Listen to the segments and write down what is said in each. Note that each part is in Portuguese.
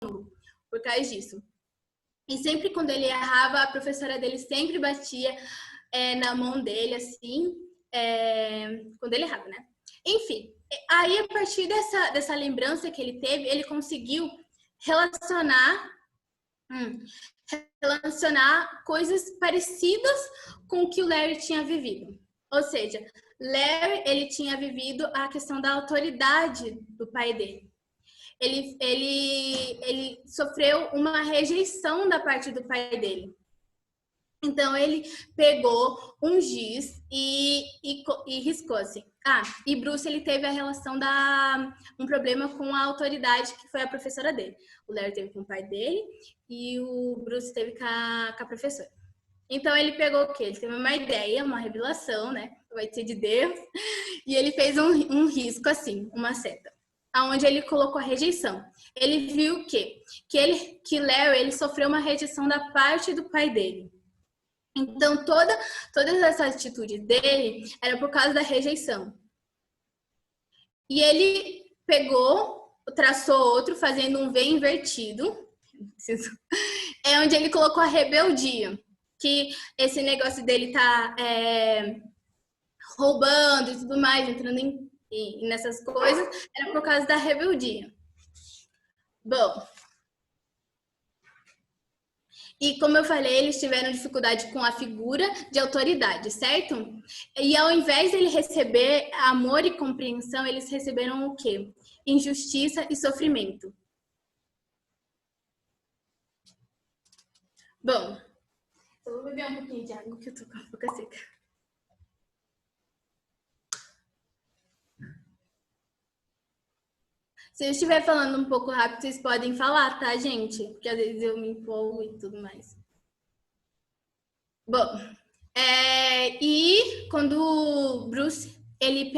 por causa disso. E sempre quando ele errava, a professora dele sempre batia na mão dele, assim, quando ele errava, né? Enfim, aí a partir dessa lembrança que ele teve, ele conseguiu relacionar coisas parecidas com o que o Larry tinha vivido. Ou seja, Larry, ele tinha vivido a questão da autoridade do pai dele. Ele sofreu uma rejeição da parte do pai dele. Então, ele pegou um giz e riscou assim. E Bruce, ele teve um problema com a autoridade, que foi a professora dele. O Larry teve com o pai dele e o Bruce teve com a professora. Então, ele pegou o quê? Ele teve uma ideia, uma revelação, né? Vai ser de Deus. E ele fez um risco assim, uma seta, aonde ele colocou a rejeição. Ele viu que Larry, ele sofreu uma rejeição da parte do pai dele. Então, todas essas atitudes dele era por causa da rejeição. E ele traçou outro, fazendo um V invertido. É onde ele colocou a rebeldia. Que esse negócio dele tá roubando e tudo mais, entrando nessas coisas, era por causa da rebeldia. Bom... E como eu falei, eles tiveram dificuldade com a figura de autoridade, certo? E ao invés de ele receber amor e compreensão, eles receberam o quê? Injustiça e sofrimento. Bom, eu vou beber um pouquinho de água que eu tô com a boca seca. Se eu estiver falando um pouco rápido, vocês podem falar, tá, gente? Porque às vezes eu me empolgo e tudo mais. Bom, e quando o Bruce, ele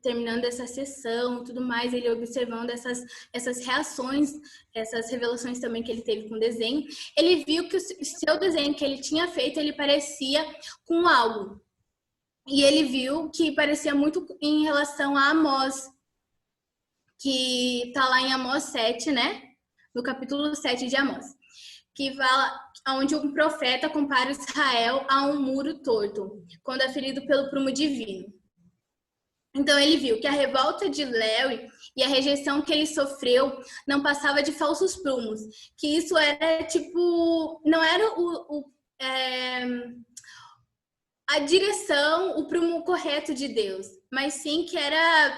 terminando essa sessão e tudo mais, ele observando essas reações, essas revelações também que ele teve com o desenho, ele viu que o seu desenho que ele tinha feito, ele parecia com algo. E ele viu que parecia muito em relação a Amós, que tá lá em Amós 7, né? No capítulo 7 de Amós. Que fala onde um profeta compara Israel a um muro torto, quando é ferido pelo prumo divino. Então ele viu que a revolta de Larry e a rejeição que ele sofreu não passava de falsos prumos, que isso era tipo, não era a direção, o prumo correto de Deus, mas sim que era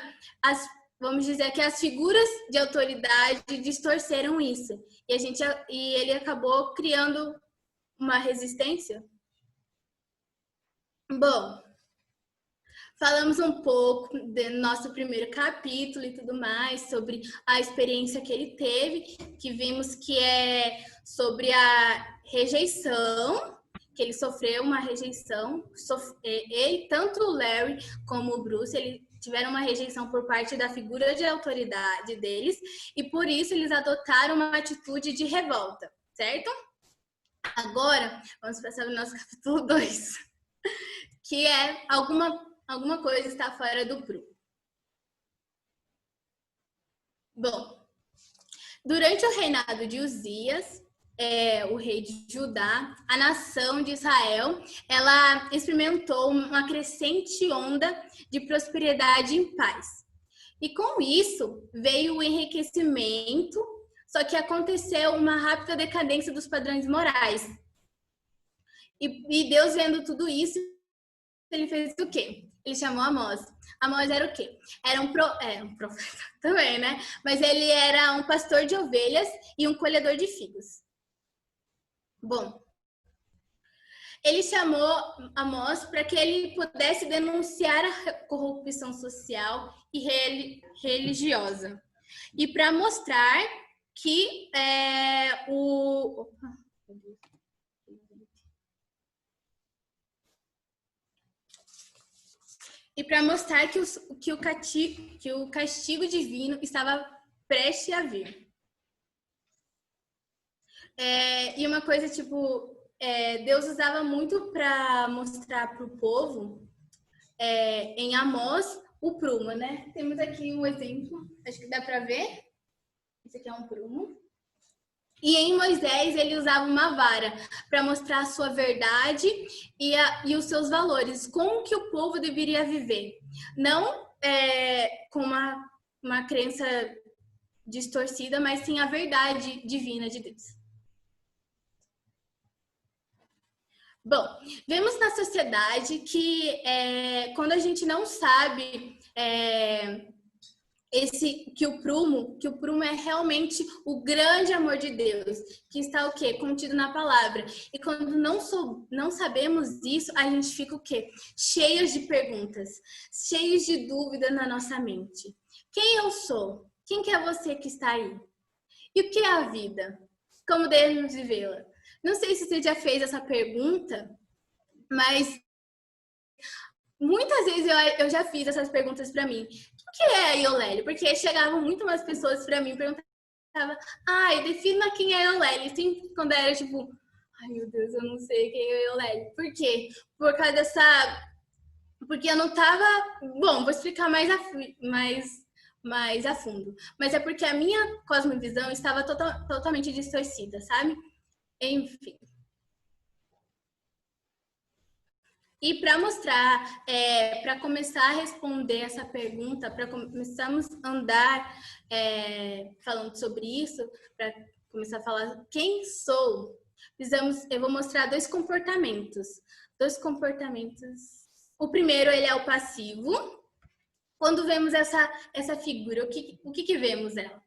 vamos dizer que as figuras de autoridade distorceram isso. E ele acabou criando uma resistência. Bom, falamos um pouco do nosso primeiro capítulo e tudo mais, sobre a experiência que ele teve, que vimos que é sobre a rejeição, que ele sofreu uma rejeição. Ele, tanto o Larry como o Bruce, ele tiveram uma rejeição por parte da figura de autoridade deles, e por isso eles adotaram uma atitude de revolta, certo? Agora, vamos passar para o nosso capítulo 2, que é alguma coisa está fora do prumo. Bom, durante o reinado de Uzias, o rei de Judá, a nação de Israel, ela experimentou uma crescente onda de prosperidade e paz. E com isso veio o enriquecimento, só que aconteceu uma rápida decadência dos padrões morais. E Deus, vendo tudo isso, ele fez o quê? Ele chamou Amós. Amós era o quê? Era um profeta também, né? Mas ele era um pastor de ovelhas e um colhedor de figos. Bom, ele chamou Amós para que ele pudesse denunciar a corrupção social e religiosa. E para mostrar que que o castigo divino estava prestes a vir. E uma coisa, tipo, Deus usava muito para mostrar para o povo, em Amós, o prumo, né? Temos aqui um exemplo, acho que dá para ver. Esse aqui é um prumo. E em Moisés ele usava uma vara para mostrar a sua verdade e os seus valores, como que o povo deveria viver. Não com uma crença distorcida, mas sim a verdade divina de Deus. Bom, vemos na sociedade que quando a gente não sabe que o prumo é realmente o grande amor de Deus, que está o quê? Contido na palavra. E quando não sabemos isso, a gente fica o quê? Cheios de perguntas, cheios de dúvidas na nossa mente. Quem eu sou? Quem que é você que está aí? E o que é a vida? Como devemos vivê-la? Não sei se você já fez essa pergunta, mas muitas vezes eu já fiz essas perguntas para mim. O que é a Iolélio? Porque chegavam muito mais pessoas para mim e perguntavam, defina quem é a Iolélio. Sempre quando era tipo, ai meu Deus, eu não sei quem é a Iolélio. Por quê? Por causa dessa... Porque eu não tava... Bom, vou explicar mais a fundo. Mas é porque a minha cosmovisão estava totalmente distorcida, sabe? Enfim. E para mostrar, para começar a responder essa pergunta, para começarmos a andar falando sobre isso, para começar a falar quem sou, eu vou mostrar dois comportamentos. O primeiro, ele é o passivo. Quando vemos essa figura, o que vemos ela?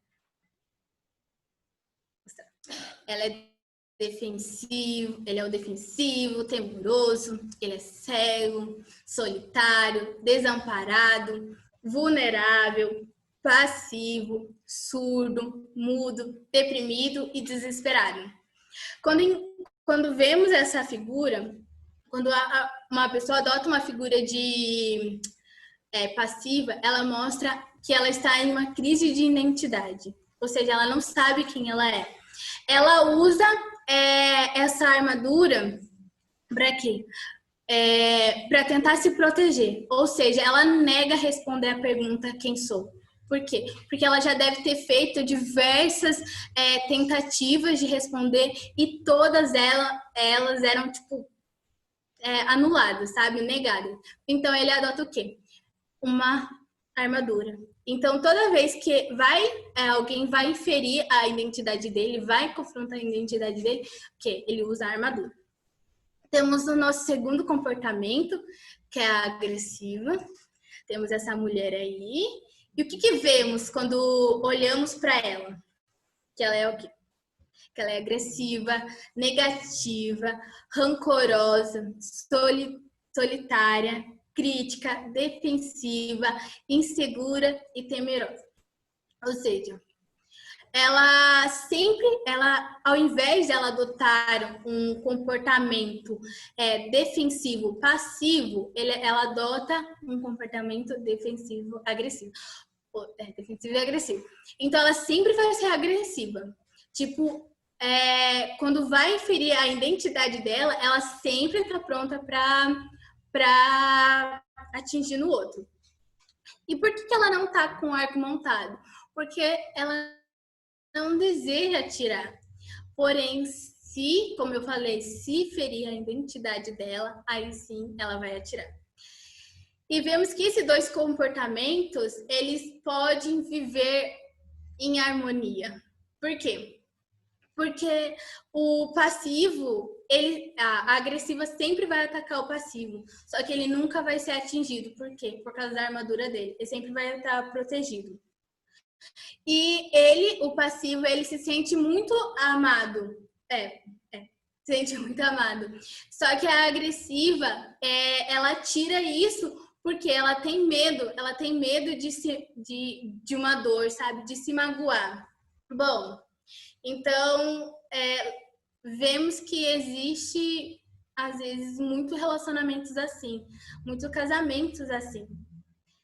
Ela é ele é o defensivo, temoroso, ele é cego, solitário, desamparado, vulnerável, passivo, surdo, mudo, deprimido e desesperado. Quando vemos essa figura, quando uma pessoa adota uma figura de passiva, ela mostra que ela está em uma crise de identidade, ou seja, ela não sabe quem ela é. Ela usa essa armadura para quê? Para tentar se proteger. Ou seja, ela nega responder a pergunta quem sou. Por quê? Porque ela já deve ter feito diversas tentativas de responder e todas elas eram tipo anuladas, sabe? Negadas. Então ele adota o quê? Uma armadura. Então, toda vez que alguém vai inferir a identidade dele, vai confrontar a identidade dele, que ele usa a armadura. Temos o nosso segundo comportamento, que é a agressiva. Temos essa mulher aí. E o que vemos quando olhamos para ela? Que ela é o quê? Que ela é agressiva, negativa, rancorosa, solitária, crítica, defensiva, insegura e temerosa. Ou seja, ao invés de ela adotar um comportamento defensivo passivo, ela adota um comportamento defensivo agressivo. Defensivo e agressivo. Então, ela sempre vai ser agressiva. Tipo, quando vai inferir a identidade dela, ela sempre está pronta para atingir no outro. E por que ela não está com o arco montado? Porque ela não deseja atirar. Porém, como eu falei, se ferir a identidade dela, aí sim ela vai atirar. E vemos que esses dois comportamentos, eles podem viver em harmonia. Por quê? Porque o passivo, a agressiva sempre vai atacar o passivo, só que ele nunca vai ser atingido. Por quê? Por causa da armadura dele. Ele sempre vai estar protegido. E o passivo, ele se sente muito amado. Se sente muito amado. Só que a agressiva, ela tira isso porque ela tem medo de uma dor, sabe? De se magoar. Bom, então, vemos que existe, às vezes, muitos relacionamentos assim, muitos casamentos assim.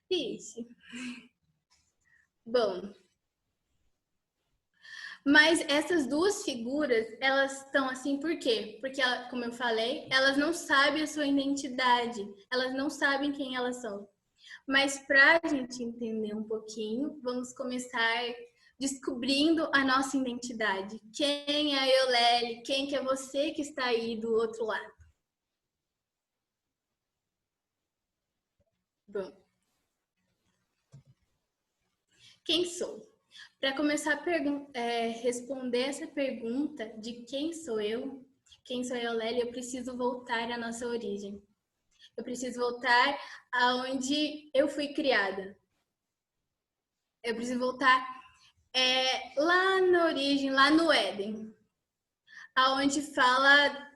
Isso. Bom, mas essas duas figuras, elas estão assim por quê? Porque, como eu falei, elas não sabem a sua identidade, elas não sabem quem elas são. Mas para a gente entender um pouquinho, vamos começar descobrindo a nossa identidade. Quem é a Eulele? Quem que é você que está aí do outro lado? Bom, quem sou? Para começar a responder essa pergunta de quem sou eu, Eulele, eu preciso voltar à nossa origem. Eu preciso voltar aonde eu fui criada. Eu preciso voltar lá na origem, lá no Éden, aonde fala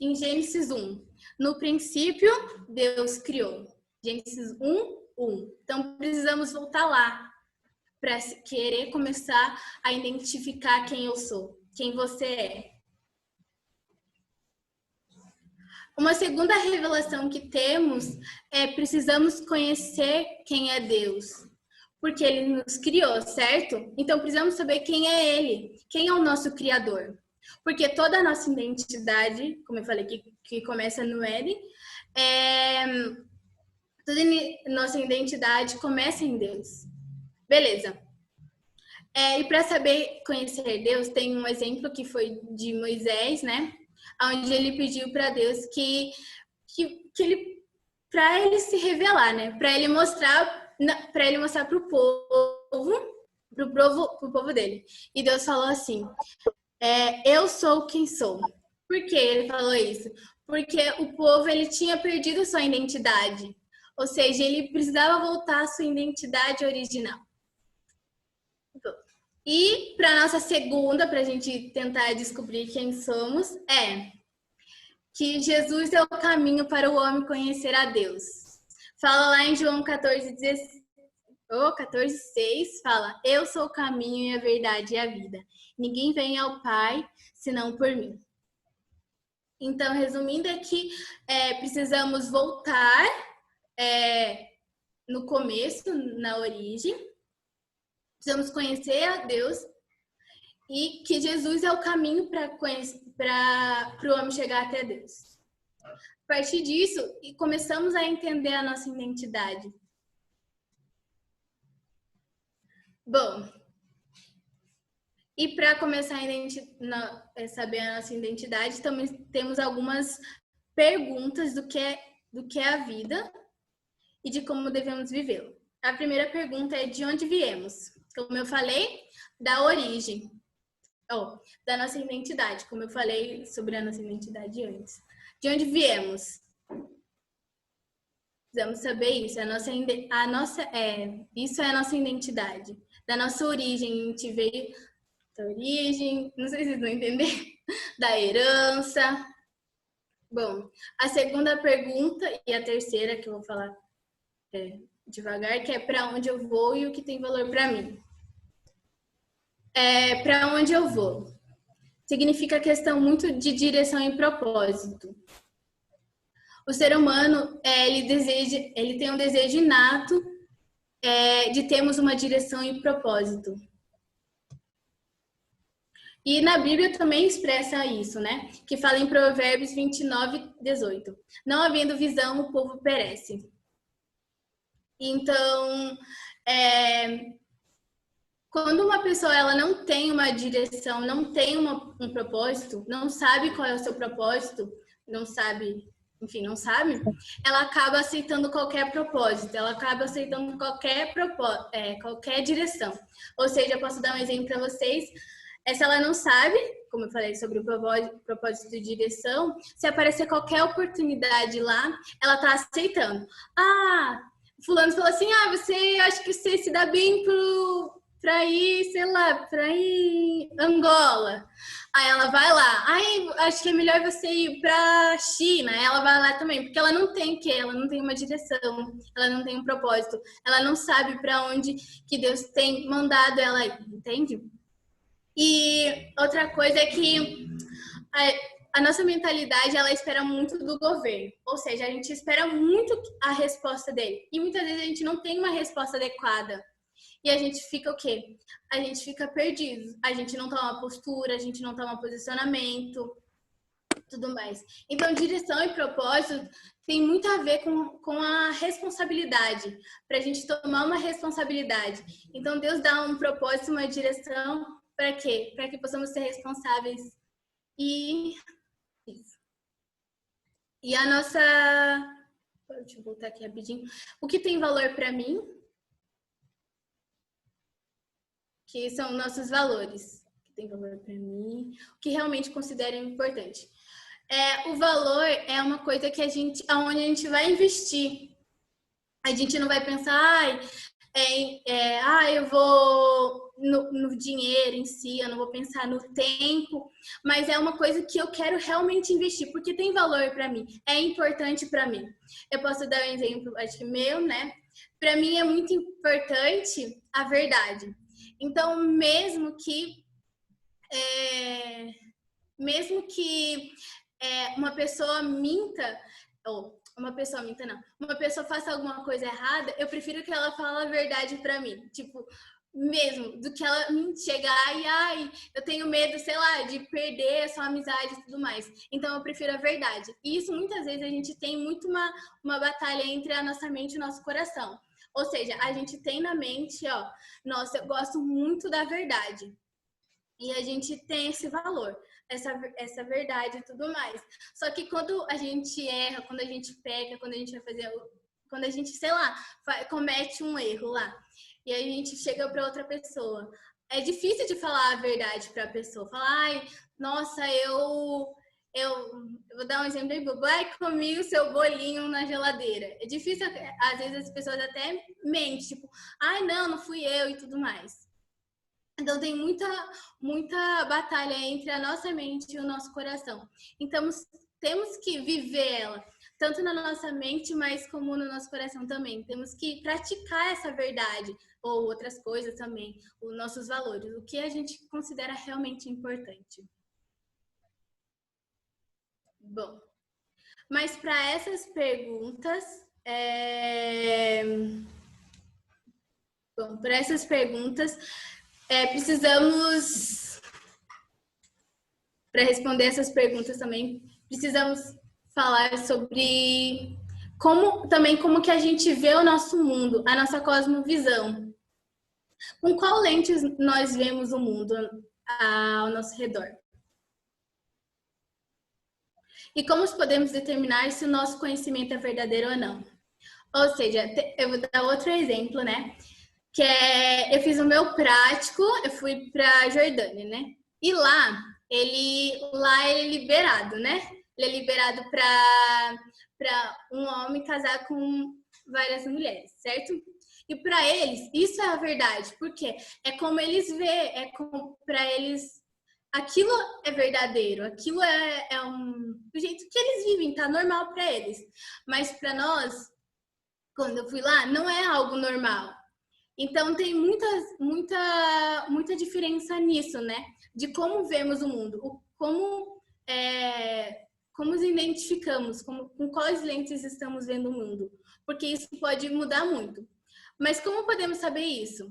em Gênesis 1. No princípio, Deus criou. Gênesis 1, 1. Então, precisamos voltar lá para querer começar a identificar quem eu sou, quem você é. Uma segunda revelação que temos é precisamos conhecer quem é Deus, porque Ele nos criou, certo? Então precisamos saber quem é Ele, quem é o nosso Criador. Porque toda a nossa identidade, como eu falei, que começa no Éden, toda a nossa identidade começa em Deus. Beleza. E para saber conhecer Deus, tem um exemplo que foi de Moisés, né? Onde ele pediu para Deus que ele, para ele se revelar, né? Para ele mostrar para o povo dele. E Deus falou assim: eu sou quem sou. Por que ele falou isso? Porque o povo ele tinha perdido a sua identidade, ou seja, ele precisava voltar à sua identidade original. E para nossa segunda, para a gente tentar descobrir quem somos, que Jesus é o caminho para o homem conhecer a Deus. Fala lá em João 14:6, fala: eu sou o caminho e a verdade e a vida. Ninguém vem ao Pai senão por mim. Então, resumindo aqui, precisamos voltar no começo, na origem. Precisamos conhecer a Deus e que Jesus é o caminho para o homem chegar até Deus. A partir disso, começamos a entender a nossa identidade. Bom, e para começar a saber a nossa identidade, também temos algumas perguntas do que é a vida e de como devemos vivê-la. A primeira pergunta é: de onde viemos? Como eu falei, da origem. Da nossa identidade, como eu falei sobre a nossa identidade antes. De onde viemos? Precisamos saber isso. Isso é a nossa identidade. Da nossa origem, a gente veio da origem, não sei se vocês vão entender, da herança. Bom, a segunda pergunta e a terceira, que eu vou falar devagar, que é para onde eu vou e o que tem valor para mim. Para onde eu vou? Significa questão muito de direção e propósito. O ser humano, ele tem um desejo inato de termos uma direção e propósito. E na Bíblia também expressa isso, né? Que fala em Provérbios 29:18. Não havendo visão, o povo perece. Então, quando uma pessoa ela não tem uma direção, não tem um propósito, não sabe qual é o seu propósito, não sabe, ela acaba aceitando qualquer propósito, ela acaba aceitando qualquer direção. Ou seja, eu posso dar um exemplo para vocês. Se ela não sabe, como eu falei sobre o propósito de direção, se aparecer qualquer oportunidade lá, ela tá aceitando. Fulano falou assim: acho que você se dá bem para ir, para ir Angola. Aí ela vai lá. Acho que é melhor você ir para China. Ela vai lá também, porque ela não tem ela não tem uma direção, ela não tem um propósito, ela não sabe para onde que Deus tem mandado ela ir, entende? E outra coisa é que a nossa mentalidade, ela espera muito do governo. Ou seja, a gente espera muito a resposta dele. E muitas vezes a gente não tem uma resposta adequada. E a gente fica o quê? A gente fica perdido. A gente não toma postura, a gente não toma posicionamento. tudo mais. Então, direção e propósito tem muito a ver com a responsabilidade, para a gente tomar uma responsabilidade. Então, Deus dá um propósito, uma direção, para quê? Para que possamos ser responsáveis. E isso. E a nossa... Deixa eu voltar aqui rapidinho. O que tem valor para mim? Que são nossos valores. O que tem valor para mim? O que realmente considero importante. O valor é uma coisa que onde a gente vai investir. A gente não vai pensar, eu vou no dinheiro em si, eu não vou pensar no tempo, mas é uma coisa que eu quero realmente investir, porque tem valor para mim, é importante para mim. Eu posso dar um exemplo, acho que meu, né? Para mim é muito importante a verdade. Então, mesmo que uma pessoa minta, ou uma pessoa faça alguma coisa errada, eu prefiro que ela fale a verdade pra mim, tipo, mesmo, do que ela chegar e, eu tenho medo, sei lá, de perder a sua amizade e tudo mais. Então, eu prefiro a verdade. E isso, muitas vezes, a gente tem muito uma batalha entre a nossa mente e o nosso coração. Ou seja, a gente tem na mente, nossa, eu gosto muito da verdade. E a gente tem esse valor, essa verdade e tudo mais. Só que quando a gente erra, quando a gente peca, quando a gente vai fazer, quando a gente, sei lá, comete um erro lá, e aí a gente chega para outra pessoa, é difícil de falar a verdade para a pessoa. Falar, nossa, eu vou dar um exemplo aí, vai comer o seu bolinho na geladeira. É difícil, às vezes as pessoas até mentem, tipo, não fui eu e tudo mais. Então, tem muita batalha entre a nossa mente e o nosso coração. Então, temos que viver ela, tanto na nossa mente, mas como no nosso coração também. Temos que praticar essa verdade, ou outras coisas também, os nossos valores, o que a gente considera realmente importante. Bom, mas para essas perguntas, precisamos, para responder essas perguntas também, precisamos falar sobre como que a gente vê o nosso mundo, a nossa cosmovisão. Com qual lente nós vemos o mundo ao nosso redor? E como podemos determinar se o nosso conhecimento é verdadeiro ou não? Ou seja, eu vou dar outro exemplo, né? Que eu fiz o meu prático, eu fui para Jordânia, né? E lá ele é liberado, né? Ele é liberado para um homem casar com várias mulheres, certo? E para eles, isso é a verdade, porque é como eles vê, para eles aquilo é verdadeiro, aquilo do jeito que eles vivem, tá normal para eles. Mas para nós, quando eu fui lá, não é algo normal. Então, tem muita diferença nisso, né? De como vemos o mundo, como nos identificamos, com quais lentes estamos vendo o mundo. Porque isso pode mudar muito. Mas como podemos saber isso?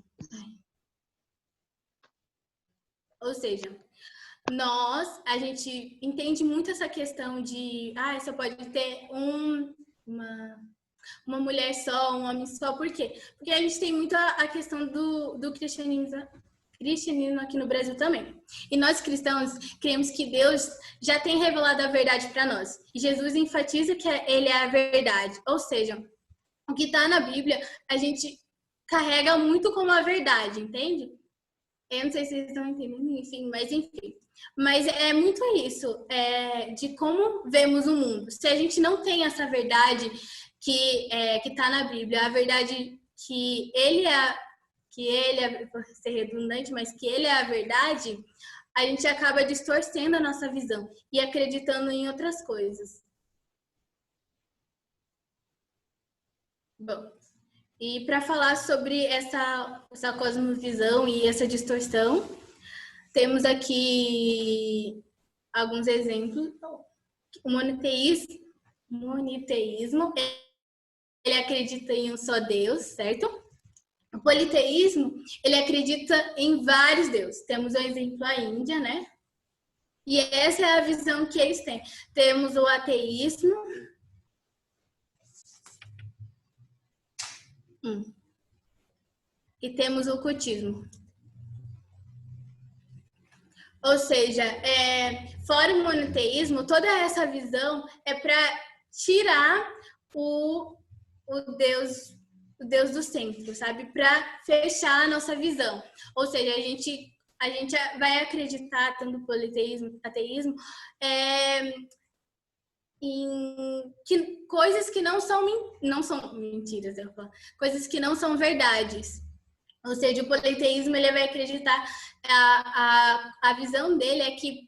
Ou seja, a gente entende muito essa questão de, só pode ter uma mulher só, um homem só. Por quê? Porque a gente tem muito a questão do cristianismo aqui no Brasil também. E nós cristãos cremos que Deus já tem revelado a verdade para nós. E Jesus enfatiza que ele é a verdade. Ou seja, o que está na Bíblia, a gente carrega muito como a verdade, entende? Eu não sei se vocês estão entendendo, enfim. Mas é muito isso, de como vemos o mundo. Se a gente não tem essa verdade que está na Bíblia, a verdade que vou ser redundante, mas que ele é a verdade, a gente acaba distorcendo a nossa visão e acreditando em outras coisas. Bom, e para falar sobre essa cosmovisão e essa distorção, temos aqui alguns exemplos. O moniteísmo, ele acredita em um só Deus, certo? O politeísmo, ele acredita em vários deuses. Temos o exemplo a Índia, né? E essa é a visão que eles têm. Temos o ateísmo. E temos o cultismo. Ou seja, fora o monoteísmo, toda essa visão é para tirar o Deus do centro, sabe? Para fechar a nossa visão. Ou seja, a gente vai acreditar, tanto politeísmo, ateísmo, em coisas que não são mentiras, eu falo, coisas que não são verdades. Ou seja, o politeísmo ele vai acreditar, a visão dele é que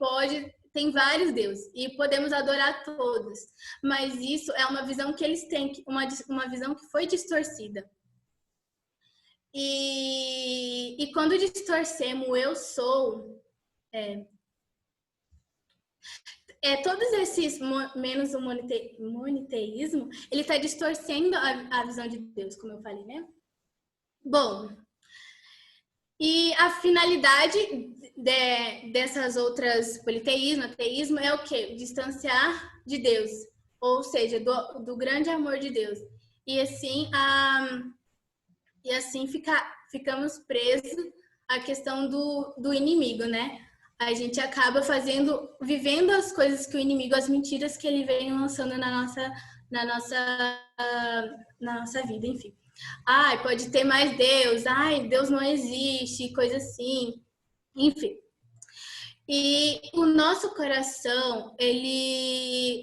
tem vários deuses e podemos adorar todos, mas isso é uma visão que eles têm, uma visão que foi distorcida. E quando distorcemos o eu sou, todos esses, menos o monoteísmo, ele está distorcendo a visão de Deus, como eu falei, né? Bom, e a finalidade dessas outras, politeísmo, ateísmo, é o quê? Distanciar de Deus, ou seja, do grande amor de Deus. E assim, ficamos presos à questão do inimigo, né? A gente acaba vivendo as coisas que o inimigo, as mentiras que ele vem lançando na nossa vida, enfim. Ai, pode ter mais Deus, ai, Deus não existe, coisa assim, enfim. E o nosso coração,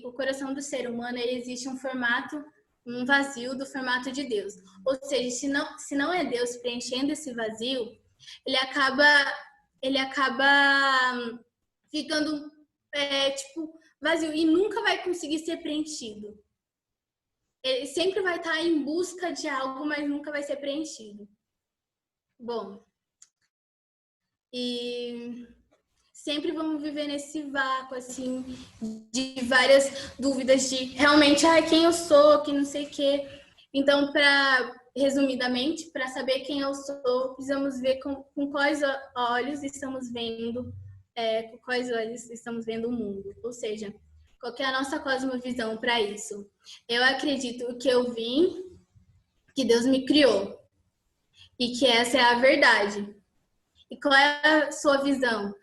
o coração do ser humano, ele existe um vazio do formato de Deus. Ou seja, se não é Deus preenchendo esse vazio, ele acaba ficando vazio e nunca vai conseguir ser preenchido. Ele sempre vai estar em busca de algo, mas nunca vai ser preenchido. Bom, e sempre vamos viver nesse vácuo, assim, de várias dúvidas de realmente, quem eu sou, que não sei o quê. Então, resumidamente, para saber quem eu sou, precisamos ver com quais olhos estamos vendo, com quais olhos estamos vendo o mundo. Ou seja, qual é a nossa cosmovisão para isso? Eu acredito que eu vim, que Deus me criou e que essa é a verdade. E qual é a sua visão?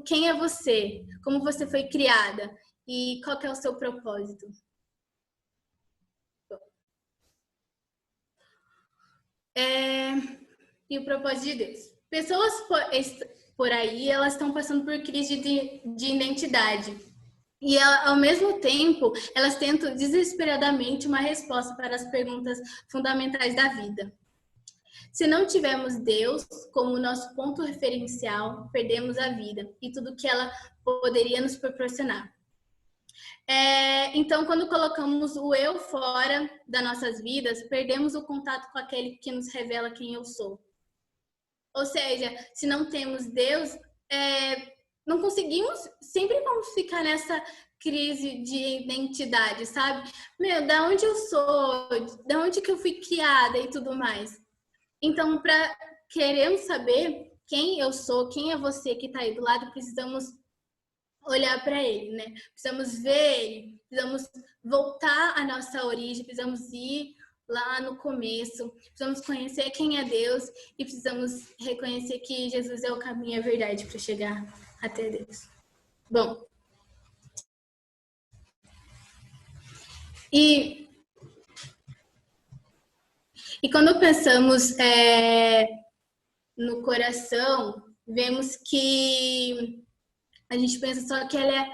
Quem é você? Como você foi criada? E qual que é o seu propósito? E o propósito de Deus. Pessoas por aí, elas estão passando por crise de identidade. E, ao mesmo tempo, elas tentam desesperadamente uma resposta para as perguntas fundamentais da vida. Se não tivermos Deus como nosso ponto referencial, perdemos a vida e tudo que ela poderia nos proporcionar. Então, quando colocamos o eu fora das nossas vidas, perdemos o contato com aquele que nos revela quem eu sou. Ou seja, se não temos Deus, não conseguimos, sempre vamos ficar nessa crise de identidade, sabe? Da onde eu sou, da onde que eu fui criada e tudo mais. Então, para queremos saber quem eu sou, quem é você que está aí do lado, precisamos olhar para ele, né? Precisamos ver ele, precisamos voltar à nossa origem, precisamos ir lá no começo, precisamos conhecer quem é Deus e precisamos reconhecer que Jesus é o caminho e a verdade para chegar até Deus. Bom, e quando pensamos no coração, vemos que a gente pensa só que ela é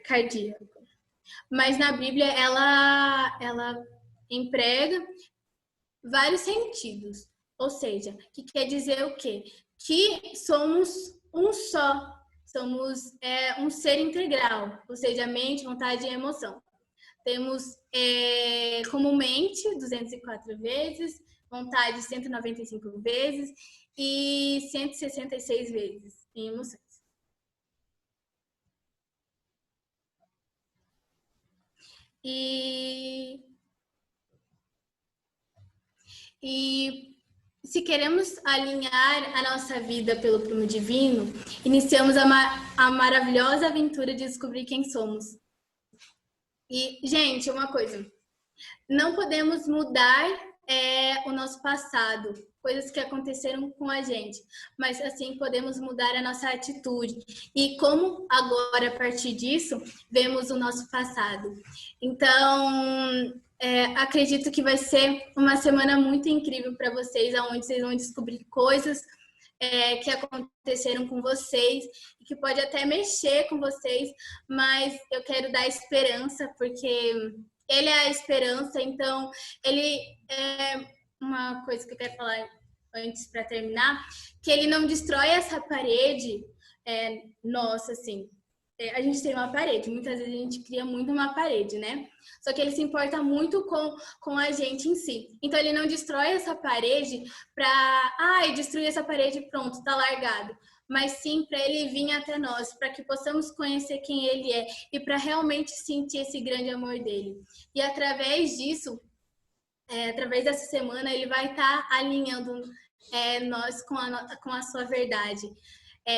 cardíaca. Mas na Bíblia ela emprega vários sentidos. Ou seja, que quer dizer o quê? Que somos um só. Somos um ser integral, ou seja, mente, vontade e emoção. Temos como mente 204 vezes, vontade 195 vezes e 166 vezes em emoções. E se queremos alinhar a nossa vida pelo prumo divino, iniciamos a maravilhosa aventura de descobrir quem somos. E, gente, uma coisa, não podemos mudar o nosso passado, coisas que aconteceram com a gente, mas assim podemos mudar a nossa atitude. E como agora, a partir disso, vemos o nosso passado. Então, acredito que vai ser uma semana muito incrível para vocês, onde vocês vão descobrir coisas que aconteceram com vocês e que pode até mexer com vocês, mas eu quero dar esperança, porque ele é a esperança, então ele é uma coisa que eu quero falar antes para terminar, que ele não destrói essa parede nossa, assim. A gente tem uma parede, muitas vezes a gente cria muito uma parede, né? Só que ele se importa muito com a gente em si. Então ele não destrói essa parede para, destruir essa parede e pronto, tá largado. Mas sim para ele vir até nós, para que possamos conhecer quem ele é e para realmente sentir esse grande amor dele. E através disso, através dessa semana, ele vai estar alinhando nós com a sua verdade.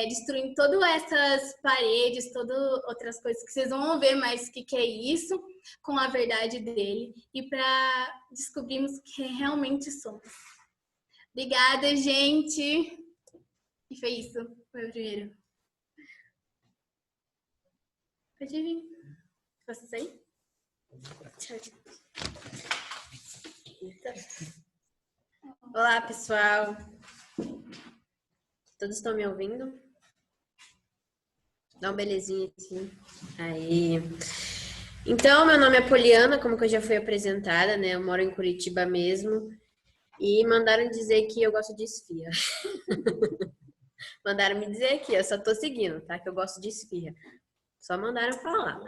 Destruindo todas essas paredes, todas outras coisas que vocês vão ver, mas o que é isso, com a verdade dele, e para descobrirmos quem realmente somos. Obrigada, gente! E foi isso, foi o primeiro. Pode vir. Posso sair? Tchau, tchau. Olá, pessoal. Todos estão me ouvindo? Dá uma belezinha aqui. Aí. Então, meu nome é Poliana, como que eu já fui apresentada, né? Eu moro em Curitiba mesmo. E mandaram dizer que eu gosto de esfirra. Mandaram me dizer aqui, eu só tô seguindo, tá? Que eu gosto de esfirra. Só mandaram falar.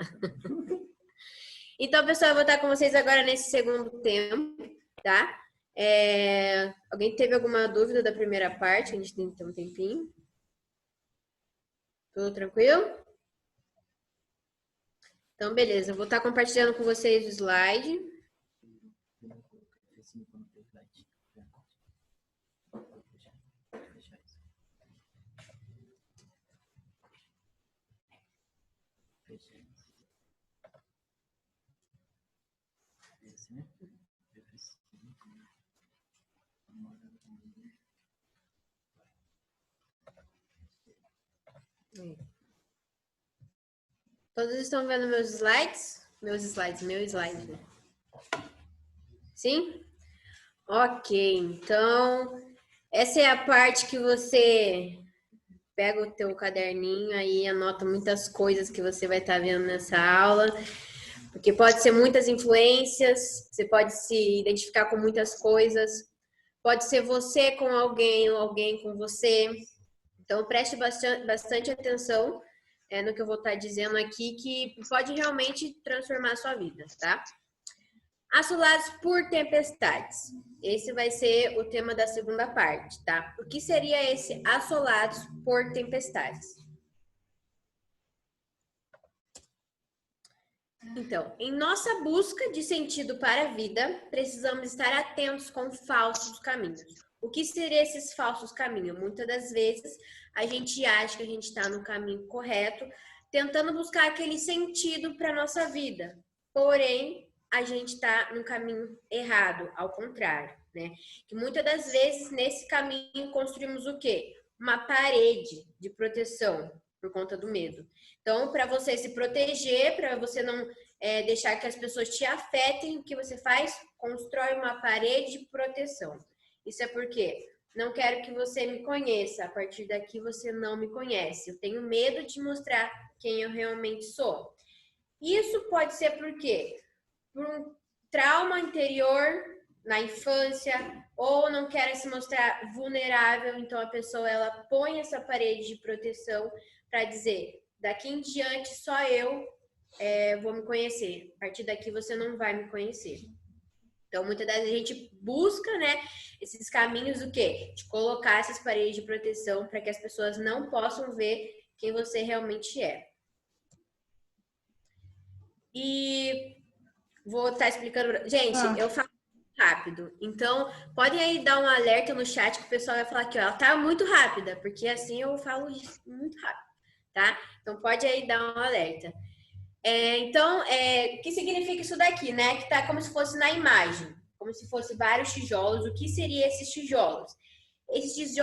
Então, pessoal, eu vou estar com vocês agora nesse segundo tempo, tá? Alguém teve alguma dúvida da primeira parte? A gente tem que ter um tempinho. Tudo tranquilo? Então, beleza. Eu vou estar compartilhando com vocês o slide. Todos estão vendo meus slides? Meu slide, né? Sim? Ok, então essa é a parte que você pega o teu caderninho aí e anota muitas coisas que você vai estar vendo nessa aula, porque pode ser muitas influências, você pode se identificar com muitas coisas, pode ser você com alguém ou alguém com você. Então preste bastante atenção no que eu vou estar dizendo aqui, que pode realmente transformar a sua vida, tá? Assolados por tempestades. Esse vai ser o tema da segunda parte, tá? O que seria esse assolados por tempestades? Então, em nossa busca de sentido para a vida, precisamos estar atentos com falsos caminhos. O que seriam esses falsos caminhos? Muitas das vezes, a gente acha que a gente está no caminho correto, tentando buscar aquele sentido para a nossa vida. Porém, a gente está no caminho errado, ao contrário, né? Que muitas das vezes, nesse caminho, construímos o quê? Uma parede de proteção por conta do medo. Então, para você se proteger, para você não deixar que as pessoas te afetem, o que você faz? Constrói uma parede de proteção. Isso é porque não quero que você me conheça. A partir daqui, você não me conhece. Eu tenho medo de mostrar quem eu realmente sou. Isso pode ser por quê? Por um trauma anterior na infância, ou não quer se mostrar vulnerável, então a pessoa ela põe essa parede de proteção para dizer, daqui em diante só eu vou me conhecer, a partir daqui você não vai me conhecer. Então muitas vezes a gente busca, né, esses caminhos o quê? De colocar essas paredes de proteção para que as pessoas não possam ver quem você realmente é. E vou estar explicando. Gente, eu falo rápido. Então, podem aí dar um alerta no chat que o pessoal vai falar que ó, ela tá muito rápida, porque assim eu falo muito rápido, tá? Então, pode aí dar um alerta. Então, o que significa isso daqui, né? Que tá como se fosse na imagem, como se fosse vários tijolos. O que seriam esses tijolos? Esses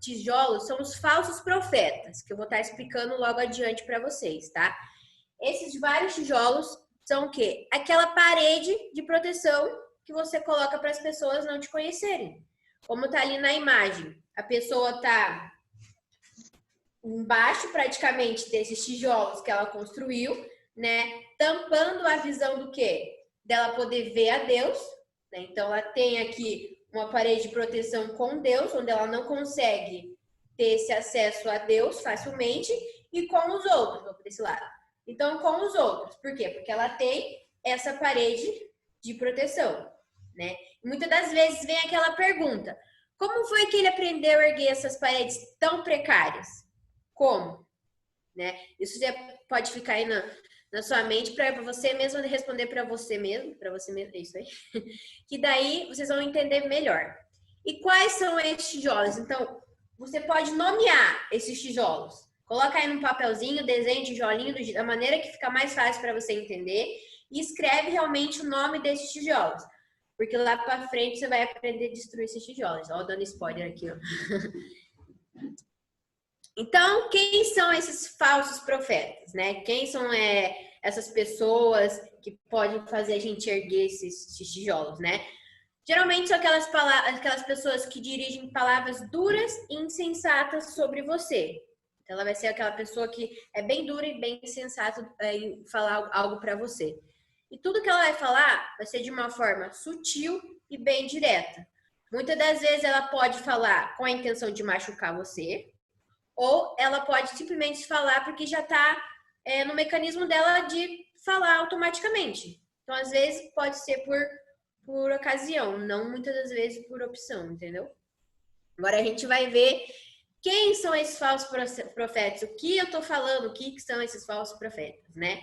tijolos são os falsos profetas, que eu vou estar explicando logo adiante para vocês, tá? Esses vários tijolos são o quê? Aquela parede de proteção que você coloca para as pessoas não te conhecerem. Como tá ali na imagem, a pessoa tá embaixo praticamente desses tijolos que ela construiu, né? Tampando a visão do quê? Dela poder ver a Deus, né? Então ela tem aqui uma parede de proteção com Deus, onde ela não consegue ter esse acesso a Deus facilmente, e com os outros, vou para esse lado. Então, com os outros. Por quê? Porque ela tem essa parede de proteção, né? E muitas das vezes vem aquela pergunta: como foi que ele aprendeu a erguer essas paredes tão precárias? Como? Né? Isso já pode ficar aí na sua mente para você mesmo responder para você mesmo, é isso aí. Que daí vocês vão entender melhor. E quais são esses tijolos? Então, você pode nomear esses tijolos. Coloca aí num papelzinho, desenha tijolinho da maneira que fica mais fácil para você entender e escreve realmente o nome desses tijolos. Porque lá para frente você vai aprender a destruir esses tijolos. Ó, dando spoiler aqui, ó. Então, quem são esses falsos profetas, né? Quem são essas pessoas que podem fazer a gente erguer esses tijolos, né? Geralmente são aquelas pessoas que dirigem palavras duras e insensatas sobre você. Então, ela vai ser aquela pessoa que é bem dura e bem insensata em falar algo para você. E tudo que ela vai falar vai ser de uma forma sutil e bem direta. Muitas das vezes ela pode falar com a intenção de machucar você, ou ela pode simplesmente falar porque já está no mecanismo dela de falar automaticamente. Então, às vezes, pode ser por ocasião, não muitas das vezes por opção, entendeu? Agora a gente vai ver quem são esses falsos profetas, o que eu estou falando, o que são esses falsos profetas, né?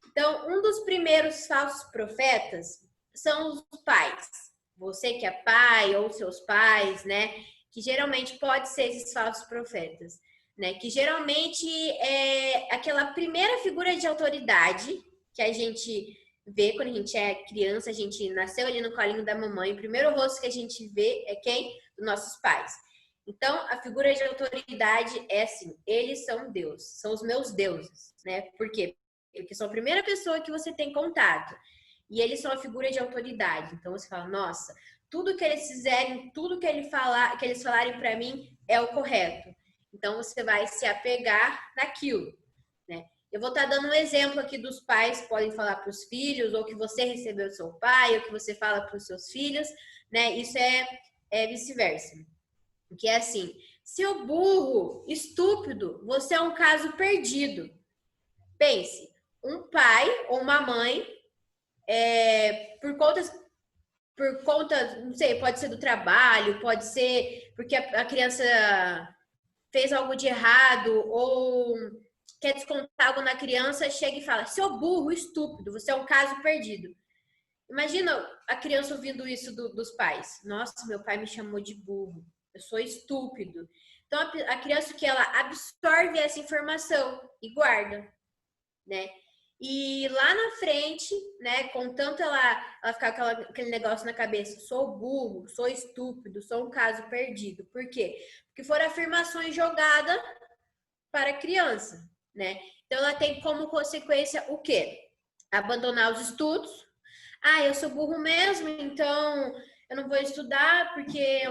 Então, um dos primeiros falsos profetas são os pais. Você que é pai ou seus pais, né? Que geralmente pode ser esses falsos profetas, né? Que geralmente é aquela primeira figura de autoridade que a gente vê quando a gente é criança, a gente nasceu ali no colinho da mamãe, o primeiro rosto que a gente vê é quem? Dos nossos pais. Então, a figura de autoridade é assim, eles são Deus, são os meus deuses, né? Por quê? Porque são a primeira pessoa que você tem contato. E eles são a figura de autoridade. Então, você fala, nossa, tudo que eles fizerem, tudo que eles falarem para mim é o correto. Então, você vai se apegar naquilo, né? Eu vou estar dando um exemplo aqui dos pais podem falar para os filhos, ou que você recebeu do seu pai, ou que você fala para os seus filhos, né? Isso é vice-versa. Que é assim, seu burro, estúpido, você é um caso perdido. Pense, um pai ou uma mãe, por conta, não sei, pode ser do trabalho, pode ser porque a criança fez algo de errado ou quer descontar algo na criança, chega e fala, seu burro, estúpido, você é um caso perdido. Imagina a criança ouvindo isso dos pais. Nossa, meu pai me chamou de burro, eu sou estúpido. Então, a criança que ela absorve essa informação e guarda, né? E lá na frente, né, contanto ela ficar com aquele negócio na cabeça, sou burro, sou estúpido, sou um caso perdido. Por quê? Porque foram afirmações jogadas para a criança, né? Então, ela tem como consequência o quê? Abandonar os estudos. Ah, eu sou burro mesmo, então eu não vou estudar porque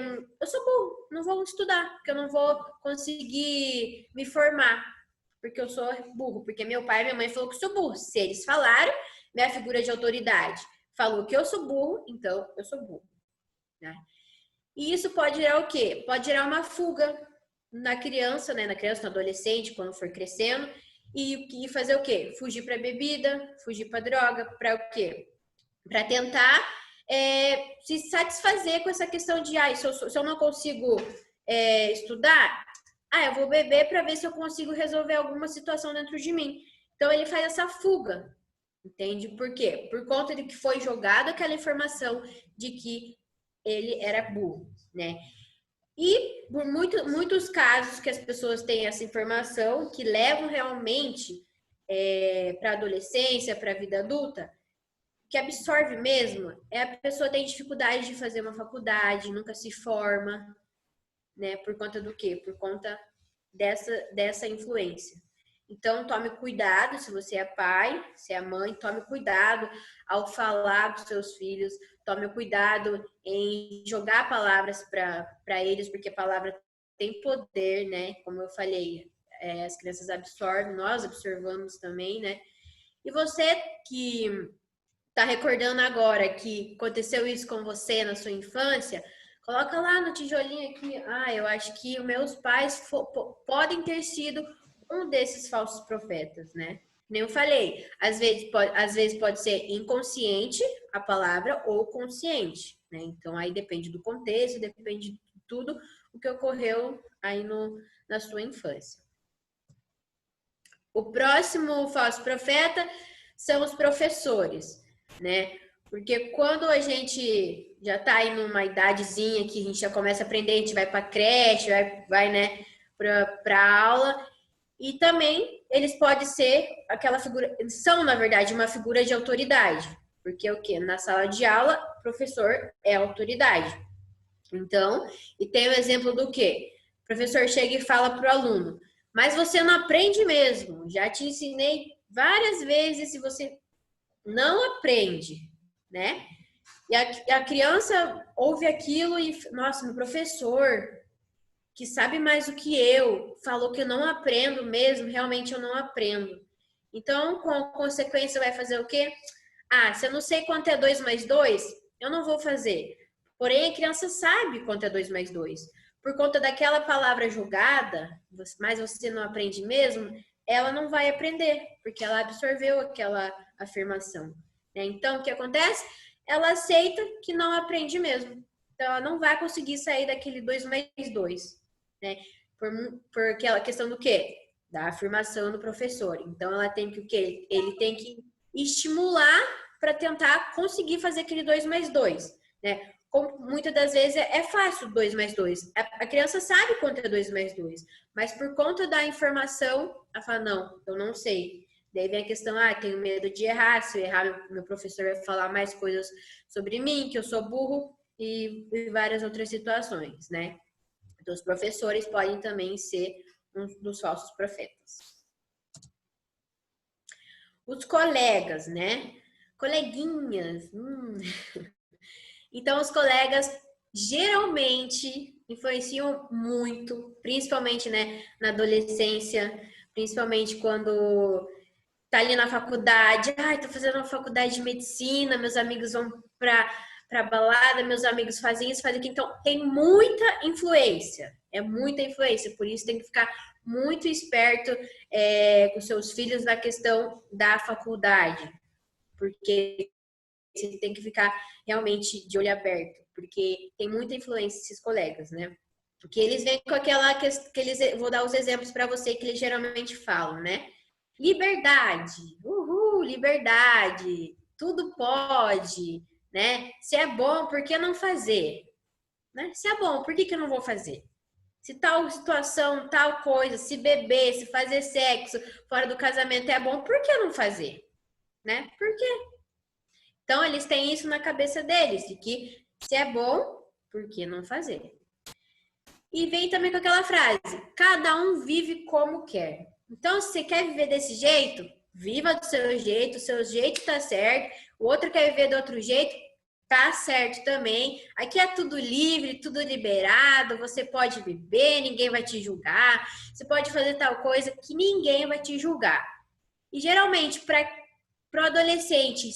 eu sou burro, não vou estudar, porque eu não vou conseguir me formar. Porque eu sou burro, porque meu pai e minha mãe falaram que eu sou burro. Se eles falaram, minha figura de autoridade falou que eu sou burro, então eu sou burro, né? E isso pode gerar o quê? Pode gerar uma fuga na criança, né? Na criança, no adolescente, quando for crescendo, e fazer o quê? Fugir para bebida, fugir para droga, para o quê? Para tentar se satisfazer com essa questão de, se eu não consigo estudar, eu vou beber para ver se eu consigo resolver alguma situação dentro de mim. Então, ele faz essa fuga, Entende? Por quê? Por conta de que foi jogada aquela informação de que ele era burro, né? E por muitos casos que as pessoas têm essa informação, que levam realmente para a adolescência, para a vida adulta, que absorve mesmo é a pessoa tem dificuldade de fazer uma faculdade, nunca se forma, né? Por conta do quê? Por conta dessa influência. Então, tome cuidado se você é pai, se é mãe, tome cuidado ao falar dos seus filhos, tome cuidado em jogar palavras para eles, porque a palavra tem poder, né? Como eu falei, as crianças absorvem, nós absorvamos também, né? E você que está recordando agora que aconteceu isso com você na sua infância, coloca lá no tijolinho aqui, eu acho que os meus pais podem ter sido um desses falsos profetas, né? Nem eu falei, às vezes pode ser inconsciente a palavra ou consciente, né? Então aí depende do contexto, depende de tudo o que ocorreu aí na sua infância. O próximo falso profeta são os professores, né? Porque quando a gente já está aí numa idadezinha que a gente já começa a aprender, a gente vai para creche, vai né, para aula, e também eles podem ser aquela figura, são na verdade uma figura de autoridade, porque o que? Na sala de aula, o professor é autoridade. Então, e tem o exemplo do quê? O professor chega e fala para o aluno, mas você não aprende mesmo, já te ensinei várias vezes e você não aprende, né? E a criança ouve aquilo e, nossa, meu professor, que sabe mais do que eu, falou que eu não aprendo mesmo, realmente eu não aprendo. Então, com consequência, vai fazer o quê? Se eu não sei quanto é 2 mais 2, eu não vou fazer. Porém, a criança sabe quanto é 2 mais 2. Por conta daquela palavra julgada, mas você não aprende mesmo, ela não vai aprender, porque ela absorveu aquela afirmação. Né? Então, o que acontece? Ela aceita que não aprende mesmo. Então, ela não vai conseguir sair daquele 2 mais 2. Né? Por aquela questão do quê? Da afirmação do professor. Então, ela tem que o quê? Ele tem que estimular para tentar conseguir fazer aquele 2 mais 2. Né? Como muitas das vezes é fácil 2 mais 2. A criança sabe quanto é 2 mais 2, mas por conta da informação, ela fala, não, eu não sei. Daí vem a questão, tenho medo de errar, se eu errar, meu professor vai falar mais coisas sobre mim, que eu sou burro, e várias outras situações, né? Então, os professores podem também ser um dos falsos profetas. Os colegas, né? Coleguinhas. Então, os colegas geralmente influenciam muito, principalmente, né, na adolescência, principalmente quando tá ali na faculdade, tô fazendo uma faculdade de medicina, meus amigos vão pra balada, meus amigos fazem isso, fazem aquilo. Então, tem muita influência, por isso tem que ficar muito esperto com seus filhos na questão da faculdade, porque você tem que ficar realmente de olho aberto, porque tem muita influência esses colegas, né? Porque eles vêm com aquela que eles, vou dar os exemplos para você que eles geralmente falam, né? Liberdade, liberdade, tudo pode, né? Se é bom, por que não fazer? Né? Se é bom, por que eu não vou fazer? Se tal situação, tal coisa, se beber, se fazer sexo fora do casamento é bom, por que não fazer? Né? Por quê? Então, eles têm isso na cabeça deles, de que se é bom, por que não fazer? E vem também com aquela frase, cada um vive como quer. Então, se você quer viver desse jeito, viva do seu jeito, o seu jeito tá certo, o outro quer viver do outro jeito, tá certo também. Aqui é tudo livre, tudo liberado, você pode beber, ninguém vai te julgar, você pode fazer tal coisa que ninguém vai te julgar. E geralmente, para o adolescente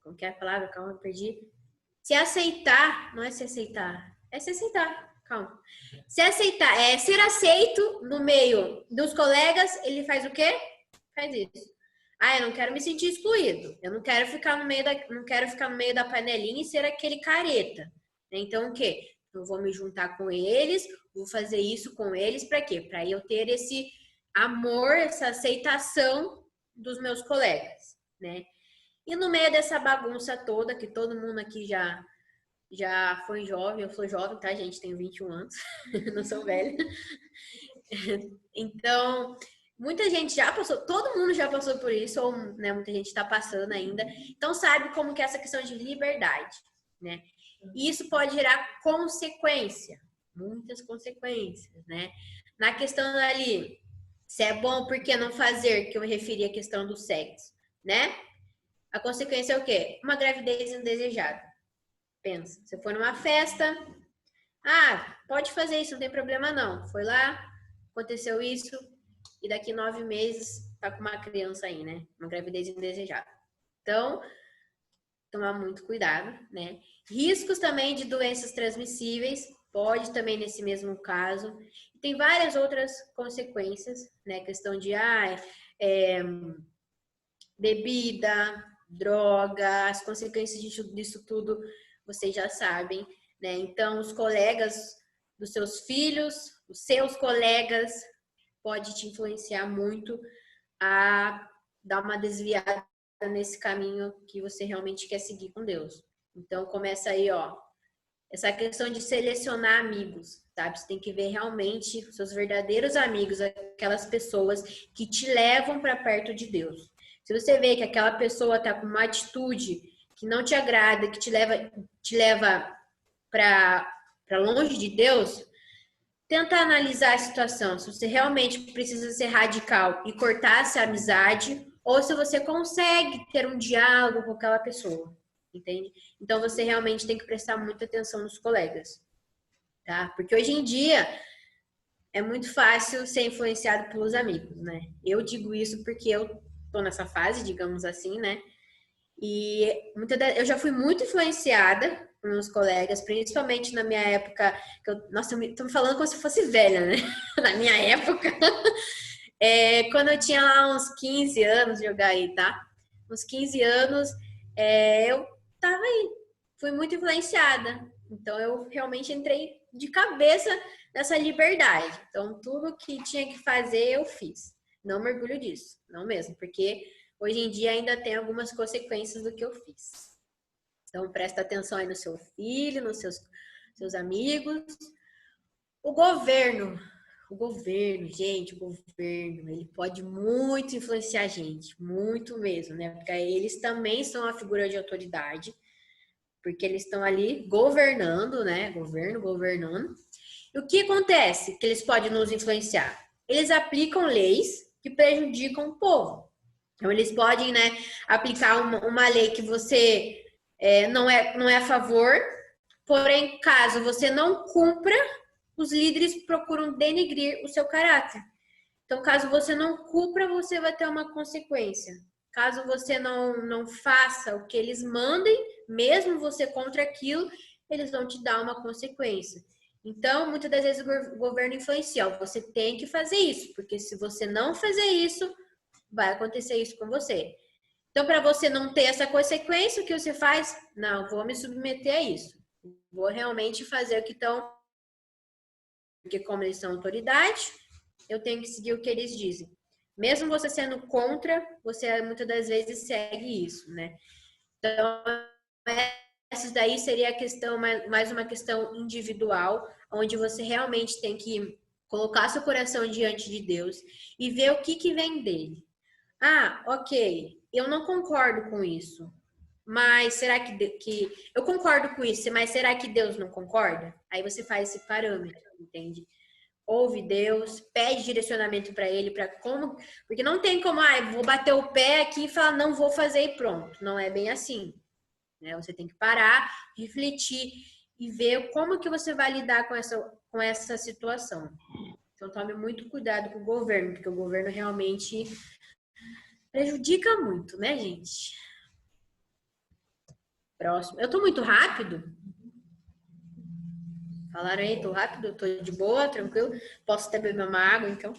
como que é a palavra? Calma, eu perdi. Se aceitar, não é se aceitar, é se aceitar, calma. Se aceitar, ser aceito no meio dos colegas, ele faz o quê? Faz isso. Eu não quero me sentir excluído. Eu não quero ficar no meio da panelinha e ser aquele careta. Então, o quê? Eu vou me juntar com eles, vou fazer isso com eles, para quê? Para eu ter esse amor, essa aceitação dos meus colegas, né? E no meio dessa bagunça toda, que todo mundo aqui já foi jovem, eu sou jovem, tá, gente? Tenho 21 anos, não sou velha. Então, muita gente já passou, todo mundo já passou por isso, ou né, muita gente está passando ainda. Então, sabe como que é essa questão de liberdade, né? E isso pode gerar consequência, muitas consequências, né? Na questão ali, se é bom, por que não fazer, que eu me referi à questão do sexo, né? A consequência é o quê? Uma gravidez indesejada. Pensa, você foi numa festa, pode fazer isso, não tem problema não. Foi lá, aconteceu isso, e daqui 9 meses tá com uma criança aí, né? Uma gravidez indesejada. Então, tomar muito cuidado, né? Riscos também de doenças transmissíveis, pode também nesse mesmo caso. E tem várias outras consequências, né? Questão de bebida, droga, as consequências disso tudo vocês já sabem, né? Então, os colegas dos seus filhos, os seus colegas, pode te influenciar muito a dar uma desviada nesse caminho que você realmente quer seguir com Deus. Então, começa aí, ó, essa questão de selecionar amigos, sabe? Você tem que ver realmente os seus verdadeiros amigos, aquelas pessoas que te levam para perto de Deus. Se você vê que aquela pessoa tá com uma atitude que não te agrada, que te leva para longe de Deus, tenta analisar a situação, se você realmente precisa ser radical e cortar essa amizade, ou se você consegue ter um diálogo com aquela pessoa, entende? Então você realmente tem que prestar muita atenção nos colegas, tá? Porque hoje em dia é muito fácil ser influenciado pelos amigos, né? Eu digo isso porque eu tô nessa fase, digamos assim, né? E eu já fui muito influenciada por meus colegas, principalmente na minha época, nossa, eu tô me falando como se fosse velha, né? Na minha época, quando eu tinha lá uns 15 anos, jogar aí, tá? Uns 15 anos, eu tava aí, fui muito influenciada. Então, eu realmente entrei de cabeça nessa liberdade. Então, tudo que tinha que fazer, eu fiz. Não me orgulho disso, não mesmo, porque hoje em dia ainda tem algumas consequências do que eu fiz. Então, presta atenção aí no seu filho, nos seus amigos. O governo, gente, o governo, ele pode muito influenciar a gente, muito mesmo, né? Porque eles também são a figura de autoridade, porque eles estão ali governando, né? Governando. E o que acontece que eles podem nos influenciar? Eles aplicam leis que prejudicam o povo. Então, eles podem, né, aplicar uma lei que você não é a favor, porém, caso você não cumpra, os líderes procuram denegrir o seu caráter. Então, caso você não cumpra, você vai ter uma consequência. Caso você não faça o que eles mandem, mesmo você contra aquilo, eles vão te dar uma consequência. Então, muitas das vezes o governo influencia. Você tem que fazer isso, porque se você não fazer isso, vai acontecer isso com você. Então, para você não ter essa consequência, o que você faz? Não, vou me submeter a isso. Vou realmente fazer o que estão... Porque como eles são autoridade, eu tenho que seguir o que eles dizem. Mesmo você sendo contra, você muitas das vezes segue isso, né? Então, essa daí seria a questão, mais uma questão individual, onde você realmente tem que colocar seu coração diante de Deus e ver o que vem dele. Ok, eu não concordo com isso, mas será que eu concordo com isso, mas será que Deus não concorda? Aí você faz esse parâmetro, entende? Ouve Deus, pede direcionamento para ele, para como, porque não tem como, vou bater o pé aqui e falar não vou fazer e pronto. Não é bem assim, né? Você tem que parar, refletir e ver como que você vai lidar com essa situação. Então tome muito cuidado com o governo, porque o governo realmente prejudica muito, né, gente? Próximo. Eu tô muito rápido? Falaram aí, tô rápido, tô de boa, tranquilo. Posso até beber uma água, então.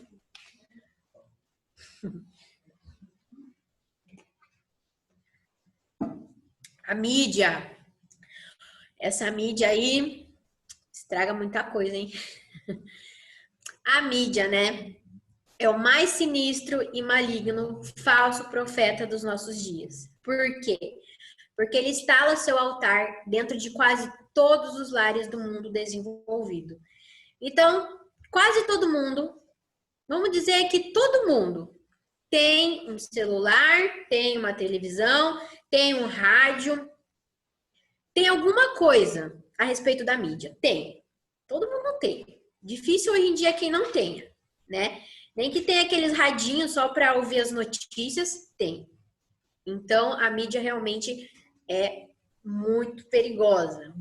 A mídia. Essa mídia aí estraga muita coisa, hein? A mídia, né? é o mais sinistro e maligno falso profeta dos nossos dias. Por quê? Porque ele instala seu altar dentro de quase todos os lares do mundo desenvolvido. Então, quase todo mundo, vamos dizer que todo mundo tem um celular, tem uma televisão, tem um rádio, tem alguma coisa a respeito da mídia. Tem. Todo mundo tem. Difícil hoje em dia quem não tenha, né? Nem que tenha aqueles radinhos só para ouvir as notícias, tem. Então, a mídia realmente é muito perigosa.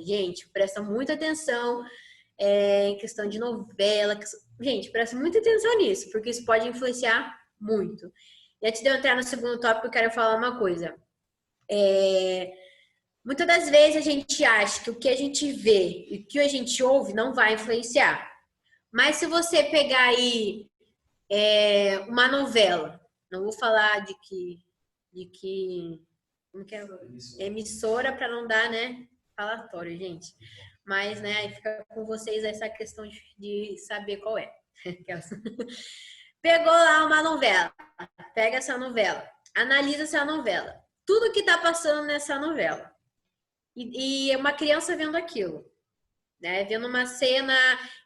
Gente, presta muita atenção em questão de novela. Gente, presta muita atenção nisso, porque isso pode influenciar muito. E antes de eu entrar no segundo tópico, eu quero falar uma coisa. Muitas das vezes a gente acha que o que a gente vê e o que a gente ouve não vai influenciar. Mas se você pegar aí uma novela, não vou falar de que como que é? Emissora para não dar, né, falatório, gente. Mas, né, aí fica com vocês essa questão de saber qual é. Pegou lá uma novela, pega essa novela, analisa essa novela, tudo que tá passando nessa novela. E uma criança vendo aquilo, né, vendo uma cena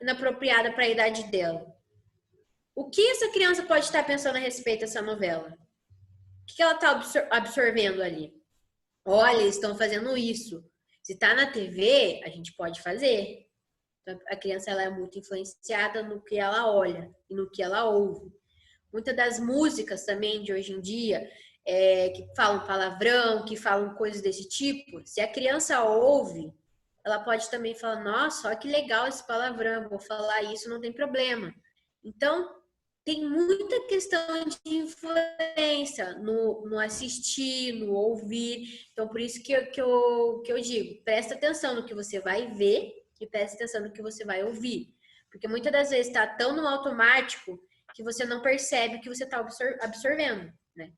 inapropriada para a idade dela. O que essa criança pode estar pensando a respeito dessa novela? O que ela está absorvendo ali? Olha, eles estão fazendo isso. Se está na TV, a gente pode fazer. Então, a criança ela é muito influenciada no que ela olha e no que ela ouve. Muitas das músicas também de hoje em dia, que falam palavrão, que falam coisas desse tipo, se a criança ouve, ela pode também falar, nossa, olha que legal esse palavrão, vou falar isso, não tem problema. Então, tem muita questão de influência no assistir, no ouvir. Então, por isso que eu digo, presta atenção no que você vai ver e presta atenção no que você vai ouvir. Porque muitas das vezes está tão no automático que você não percebe o que você está absorvendo, né?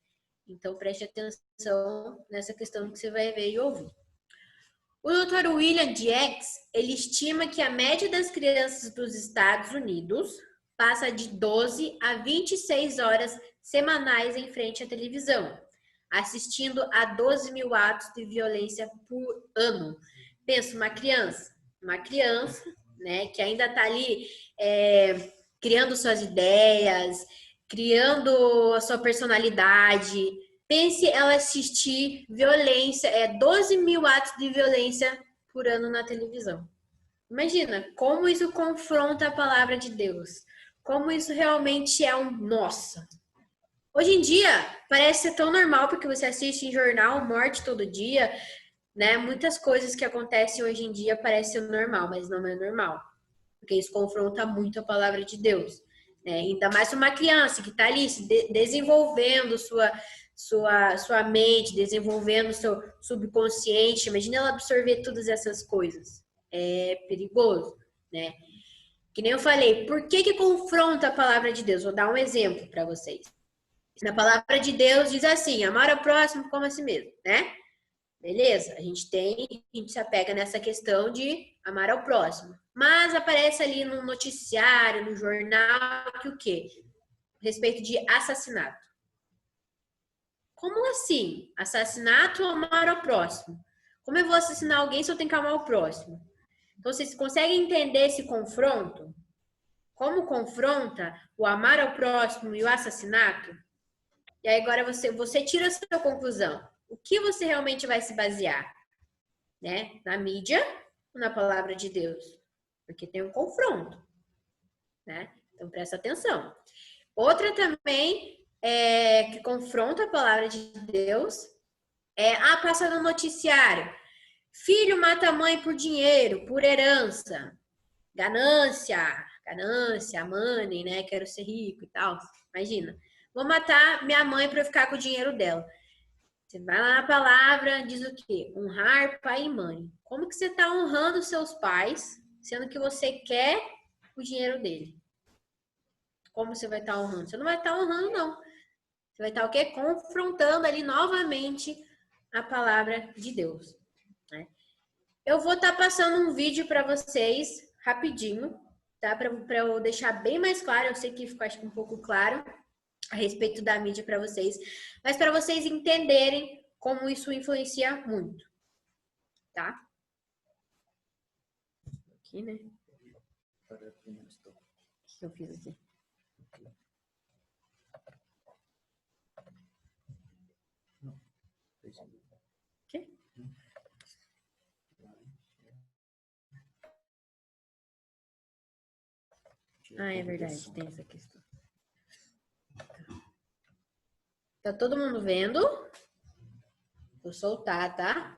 Então, preste atenção nessa questão que você vai ver e ouvir. O Dr. William Jacques, ele estima que a média das crianças dos Estados Unidos passa de 12 a 26 horas semanais em frente à televisão, assistindo a 12 mil atos de violência por ano. Pensa, uma criança, né, que ainda está ali criando suas ideias, criando a sua personalidade. Pense ela assistir violência, 12 mil atos de violência por ano na televisão. Imagina como isso confronta a palavra de Deus. Como isso realmente é nossa. Hoje em dia, parece ser tão normal, porque você assiste em jornal, morte todo dia, né? Muitas coisas que acontecem hoje em dia parecem normal, mas não é normal. Porque isso confronta muito a palavra de Deus. Né? Ainda mais uma criança que está ali se desenvolvendo sua mente, desenvolvendo seu subconsciente. Imagina ela absorver todas essas coisas. É perigoso, né? Que nem eu falei, por que confronta a palavra de Deus? Vou dar um exemplo para vocês. Na palavra de Deus diz assim, amar ao próximo como a si mesmo, né? Beleza, a gente se apega nessa questão de amar ao próximo. Mas aparece ali no noticiário, no jornal, que o quê? A respeito de assassinato. Como assim? Assassinato ou amar ao próximo? Como eu vou assassinar alguém se eu tenho que amar o próximo? Então, vocês conseguem entender esse confronto? Como confronta o amar ao próximo e o assassinato? E aí agora você tira a sua conclusão. O que você realmente vai se basear? Né? Na mídia ou na palavra de Deus? Porque tem um confronto. Né? Então, presta atenção. Outra também que confronta a palavra de Deus passa no noticiário. Filho mata a mãe por dinheiro, por herança. Ganância, money, né? Quero ser rico e tal. Imagina. Vou matar minha mãe para eu ficar com o dinheiro dela. Você vai lá na palavra, diz o quê? Honrar pai e mãe. Como que você está honrando seus pais, sendo que você quer o dinheiro dele? Como você vai estar honrando? Você não vai estar honrando, não. Você vai estar o quê? Confrontando ali novamente a palavra de Deus. Né? Eu vou estar passando um vídeo para vocês, rapidinho, tá? Para eu deixar bem mais claro, eu sei que ficou acho que um pouco claro a respeito da mídia para vocês, mas para vocês entenderem como isso influencia muito, tá? Aqui, né? O que eu fiz aqui? Quê? Ah, é verdade, tem essa questão. Tá todo mundo vendo? Vou soltar, tá?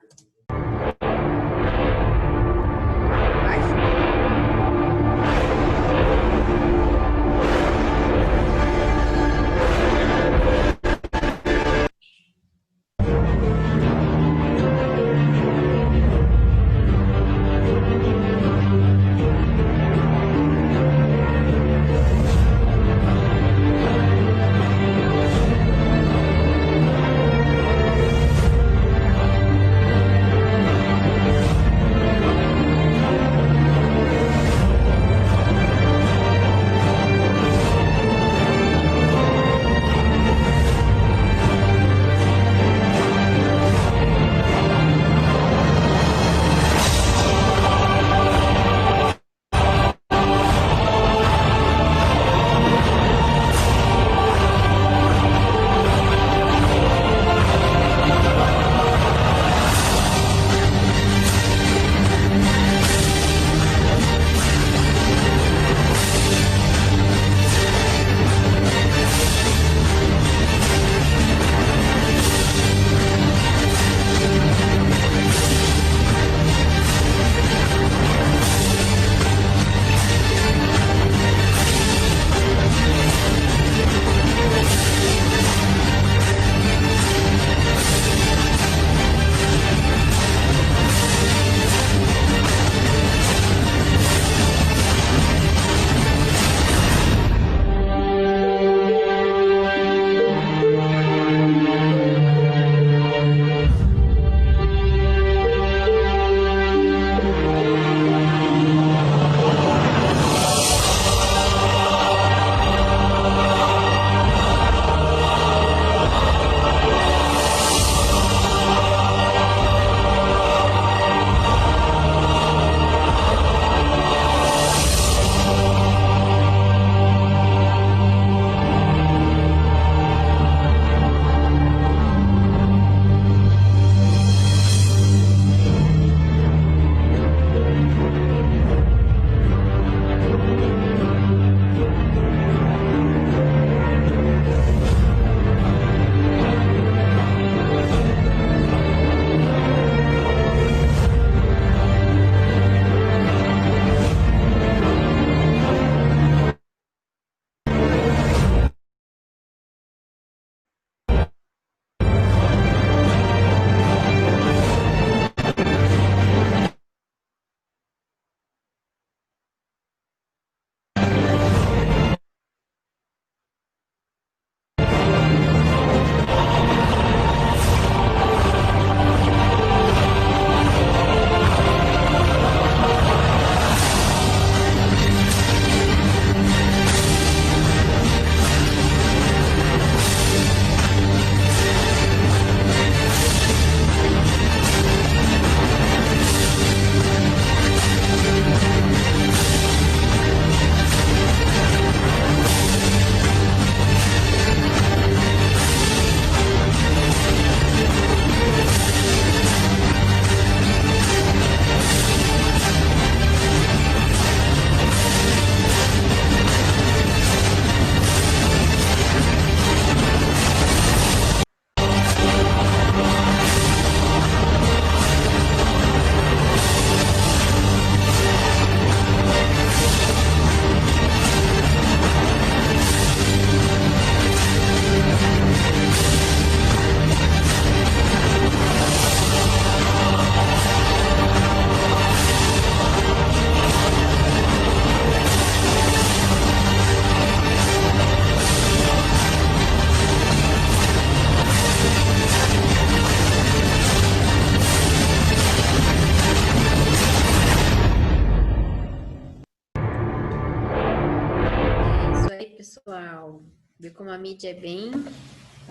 Vê como a mídia é bem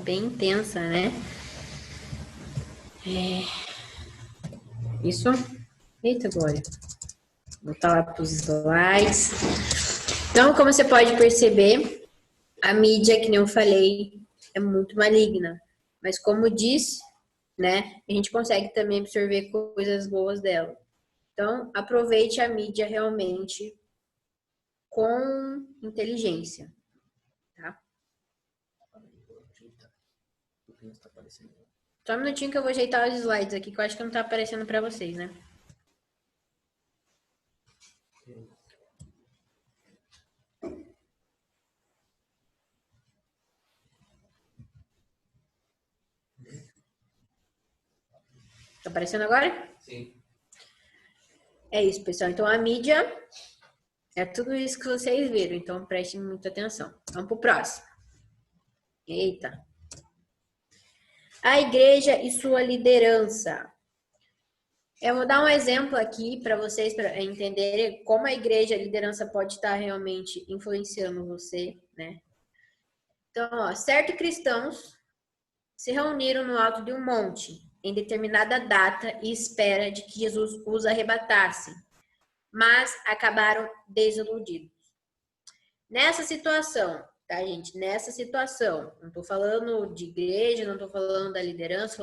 intensa, né? Isso. Eita, Glória. Vou voltar lá para os slides. Então, como você pode perceber, a mídia, que nem eu falei, é muito maligna. Mas como disse, né, a gente consegue também absorver coisas boas dela. Então, aproveite a mídia realmente com inteligência, tá? Só um minutinho que eu vou ajeitar os slides aqui, que eu acho que não tá aparecendo para vocês, né? Tá aparecendo agora? Sim. É isso, pessoal. Então, a mídia é tudo isso que vocês viram. Então, prestem muita atenção. Vamos pro próximo. Eita. A igreja e sua liderança. Eu vou dar um exemplo aqui para vocês para entenderem como a igreja, a liderança pode estar realmente influenciando você, né? Então, ó, certos cristãos se reuniram no alto de um monte em determinada data e espera de que Jesus os arrebatasse, mas acabaram desiludidos. Nessa situação, tá, gente? Nessa situação, não estou falando de igreja, não estou falando da liderança,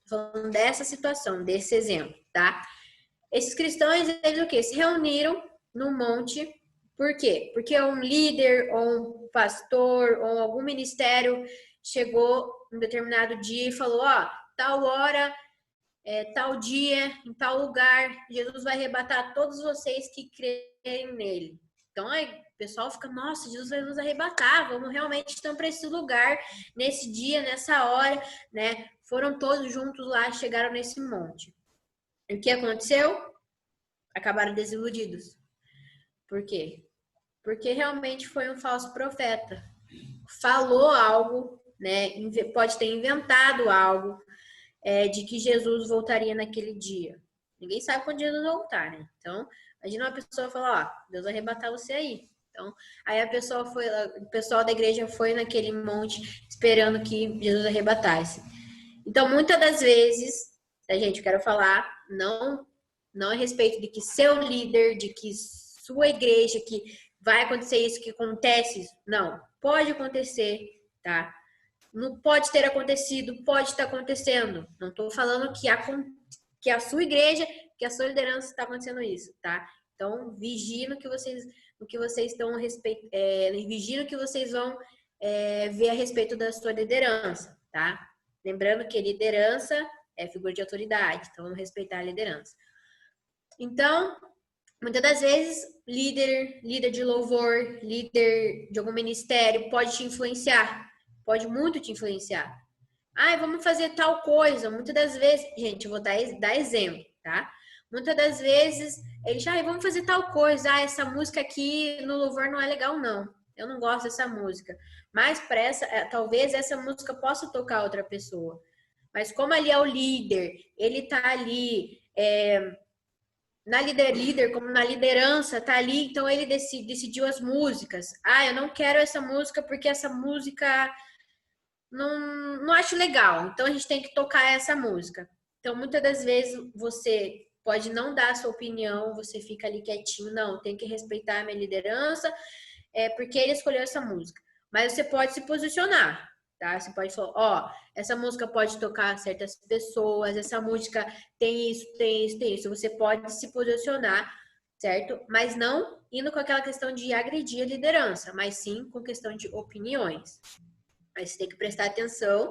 tô falando dessa situação, desse exemplo, tá? Esses cristãos, eles o quê? Se reuniram num monte, por quê? Porque um líder, ou um pastor, ou algum ministério chegou em determinado dia e falou, ó, tal hora, tal dia, em tal lugar, Jesus vai arrebatar todos vocês que creem nele. Então, aí, o pessoal fica, nossa, Jesus vai nos arrebatar, vamos realmente estar para esse lugar, nesse dia, nessa hora, né? Foram todos juntos lá, chegaram nesse monte. E o que aconteceu? Acabaram desiludidos. Por quê? Porque realmente foi um falso profeta. Falou algo, né? Pode ter inventado algo de que Jesus voltaria naquele dia. Ninguém sabe quando Jesus voltar, né? Então, imagina uma pessoa falar, ó, Deus vai arrebatar você aí. Então, aí a pessoa foi, o pessoal da igreja foi naquele monte esperando que Jesus arrebatasse. Então, muitas das vezes, a gente, eu quero falar, não a respeito de que seu líder, de que sua igreja, que vai acontecer isso, que acontece isso. Não, pode acontecer, tá? Não pode ter acontecido, pode estar acontecendo. Não estou falando que a sua igreja, que a sua liderança está acontecendo isso, tá? Então, vigie no que vocês estão vigie no que vocês vão ver a respeito da sua liderança, tá? Lembrando que liderança é figura de autoridade, então vamos respeitar a liderança. Então, muitas das vezes, líder de louvor, líder de algum ministério pode te influenciar, pode muito te influenciar. Vamos fazer tal coisa. Muitas das vezes, gente, eu vou dar exemplo, tá? Muitas das vezes, eles, vamos fazer tal coisa. Essa música aqui no louvor não é legal, não. Eu não gosto dessa música. Mas talvez essa música possa tocar outra pessoa. Mas como ali é o líder, ele tá ali na líder, como na liderança, tá ali, então ele decidiu as músicas. Eu não quero essa música porque essa música não acho legal. Então a gente tem que tocar essa música. Então muitas das vezes você pode não dar a sua opinião, você fica ali quietinho, não, tem que respeitar a minha liderança, porque ele escolheu essa música. Mas você pode se posicionar, tá? Você pode falar, essa música pode tocar certas pessoas, essa música tem isso, tem isso, tem isso. Você pode se posicionar, certo? Mas não indo com aquela questão de agredir a liderança, mas sim com questão de opiniões. Mas você tem que prestar atenção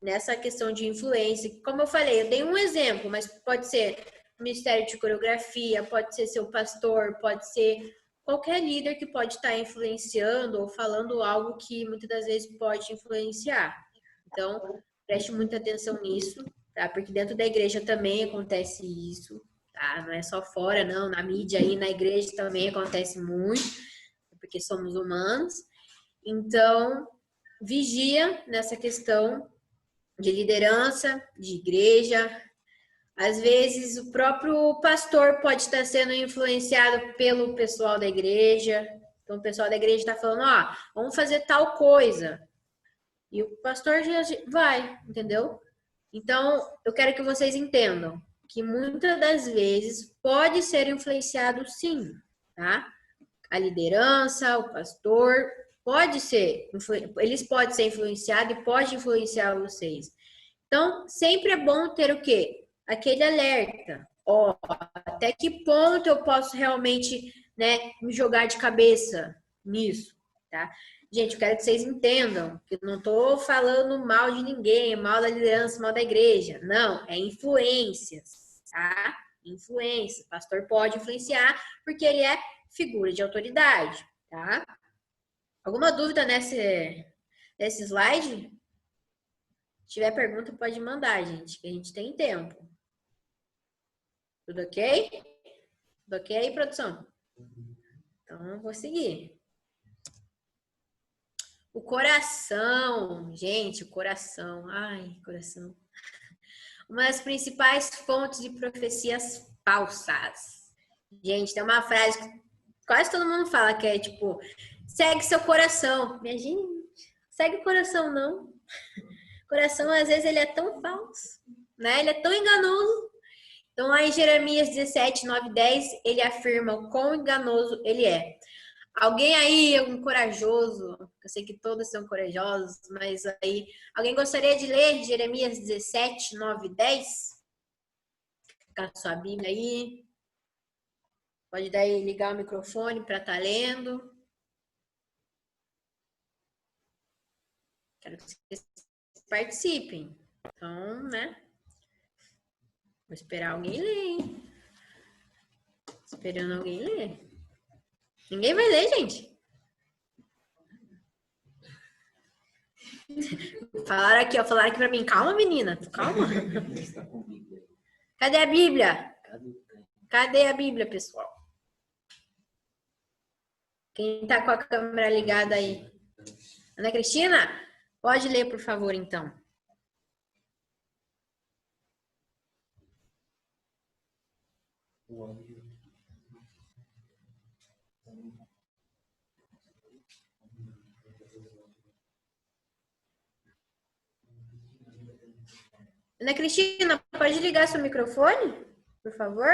nessa questão de influência. Como eu falei, eu dei um exemplo, mas pode ser Ministério de Coreografia, pode ser seu pastor, pode ser qualquer líder que pode estar influenciando ou falando algo que muitas das vezes pode influenciar. Então, preste muita atenção nisso, tá? Porque dentro da igreja também acontece isso, tá? Não é só fora, não. Na mídia aí, na igreja também acontece muito, porque somos humanos. Então, vigia nessa questão de liderança, de igreja. Às vezes, o próprio pastor pode estar sendo influenciado pelo pessoal da igreja. Então, o pessoal da igreja está falando, ó, vamos fazer tal coisa. E o pastor já vai, entendeu? Então, eu quero que vocês entendam que muitas das vezes pode ser influenciado sim, tá? A liderança, o pastor, pode ser, eles podem ser influenciados e pode influenciar vocês. Então, sempre é bom ter o quê? Aquele alerta. Ó, até que ponto eu posso realmente, né, me jogar de cabeça nisso, tá? Gente, eu quero que vocês entendam que eu não estou falando mal de ninguém, mal da liderança, mal da igreja. Não, é influências, tá? Influência. O pastor pode influenciar porque ele é figura de autoridade, tá? Alguma dúvida nesse slide? Se tiver pergunta, pode mandar, gente, que a gente tem tempo. Tudo ok? Tudo ok aí, produção? Então, eu vou seguir. O coração, gente, o coração. Ai, coração. Uma das principais fontes de profecias falsas. Gente, tem uma frase que quase todo mundo fala, que é tipo, segue seu coração. Minha gente, segue o coração, não. O coração, às vezes, ele é tão falso, né? Ele é tão enganoso. Então, lá em Jeremias 17, 9 e 10, ele afirma o quão enganoso ele é. Alguém aí, um corajoso, eu sei que todos são corajosos, mas aí, alguém gostaria de ler Jeremias 17, 9 e 10? Ficar a sua Bíblia aí. Pode daí ligar o microfone para estar lendo. Quero que vocês participem. Então, né? Vou esperar alguém ler, hein? Esperando alguém ler. Ninguém vai ler, gente. Falaram aqui, ó. Falaram aqui pra mim. Calma, menina. Calma. Cadê a Bíblia? Cadê a Bíblia, pessoal? Quem tá com a câmera ligada aí? Ana Cristina? Pode ler, por favor, então. Ana Cristina, pode ligar seu microfone, por favor?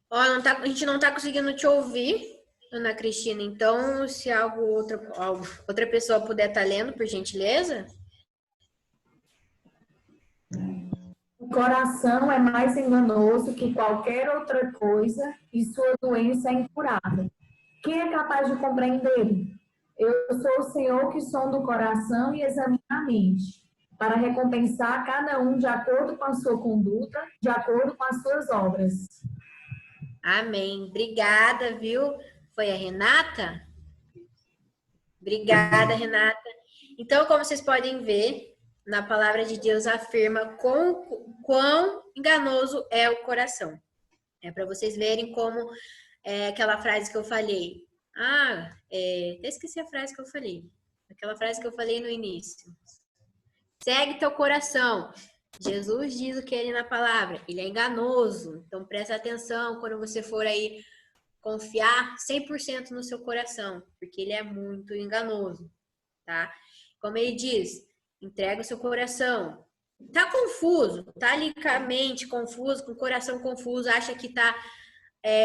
Ó, a gente não tá conseguindo te ouvir, Ana Cristina. Então, se outra pessoa puder estar lendo, por gentileza. O coração é mais enganoso que qualquer outra coisa e sua doença é incurável. Quem é capaz de compreender? Eu sou o Senhor que sonda o coração e examina a mente, para recompensar cada um de acordo com a sua conduta, de acordo com as suas obras. Amém. Obrigada, viu? Foi a Renata? Obrigada, Renata. Então, como vocês podem ver, na palavra de Deus afirma quão enganoso é o coração. É para vocês verem como aquela frase que eu falei. Até esqueci a frase que eu falei. Aquela frase que eu falei no início. Segue teu coração. Jesus diz o que ele na palavra. Ele é enganoso. Então, presta atenção quando você for aí confiar 100% no seu coração, porque ele é muito enganoso, tá? Como ele diz, entrega o seu coração. Tá confuso, tá ali com a mente confusa, com o coração confuso, acha que tá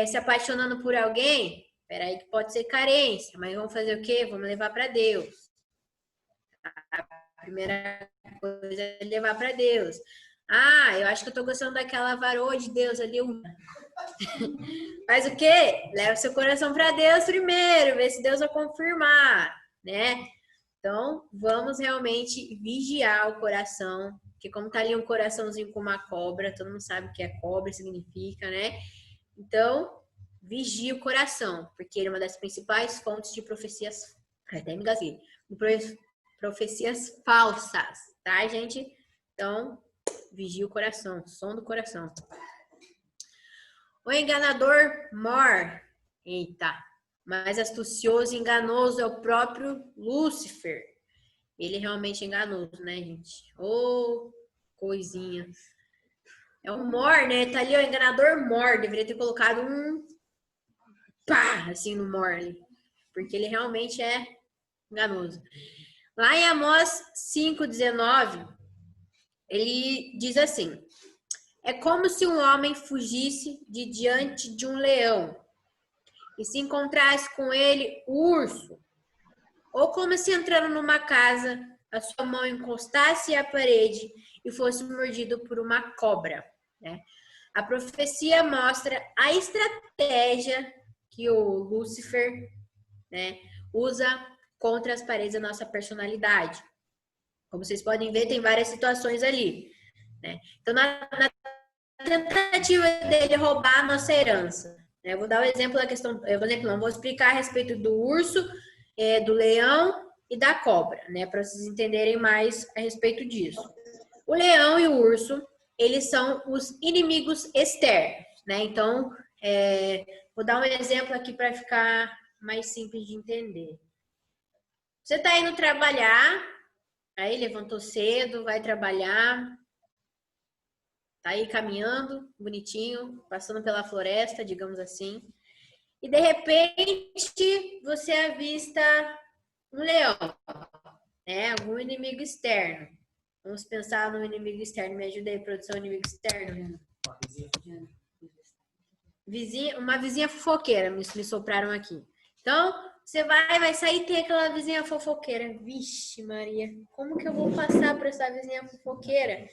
se apaixonando por alguém? Peraí que pode ser carência, mas vamos fazer o quê? Vamos levar para Deus. A primeira coisa é levar para Deus. Eu acho que eu tô gostando daquela varoa de Deus ali. Faz o quê? Leva seu coração para Deus primeiro, vê se Deus vai confirmar, né? Então, vamos realmente vigiar o coração, porque como tá ali um coraçãozinho com uma cobra, todo mundo sabe o que é cobra, significa, né? Então, vigie o coração, porque ele é uma das principais fontes de profecias, até me engasguei, profecias falsas, tá, gente? Então, vigie o coração, som do coração. O enganador mor. Eita. Mais astucioso e enganoso é o próprio Lúcifer. Ele é realmente enganoso, né, gente? Ô, coisinha. É um Mor, né? Tá ali, o enganador Mor. Deveria ter colocado um pá, assim, no Mor ali. Porque ele realmente é enganoso. Lá em Amós 5,19, ele diz assim: é como se um homem fugisse de diante de um leão e se encontrasse com ele o urso. Ou como se entrando numa casa, a sua mão encostasse à parede e fosse mordido por uma cobra, né? A profecia mostra a estratégia que o Lúcifer, né, usa contra as paredes da nossa personalidade. Como vocês podem ver, tem várias situações ali, né? Então, na tentativa dele roubar a nossa herança, né? Eu vou dar o exemplo da questão, vou explicar a respeito do urso, do leão e da cobra, né? Para vocês entenderem mais a respeito disso. O leão e o urso, eles são os inimigos externos, né? Então, vou dar um exemplo aqui para ficar mais simples de entender. Você está indo trabalhar, aí levantou cedo, vai trabalhar, tá aí caminhando, bonitinho, passando pela floresta, digamos assim. E de repente você avista um leão, né? Algum inimigo externo. Vamos pensar no inimigo externo. Me ajuda aí, produção, inimigo externo. Uma vizinha fofoqueira, me sopraram aqui. Então, você vai sair e tem aquela vizinha fofoqueira. Vixe, Maria, como que eu vou passar para essa vizinha fofoqueira?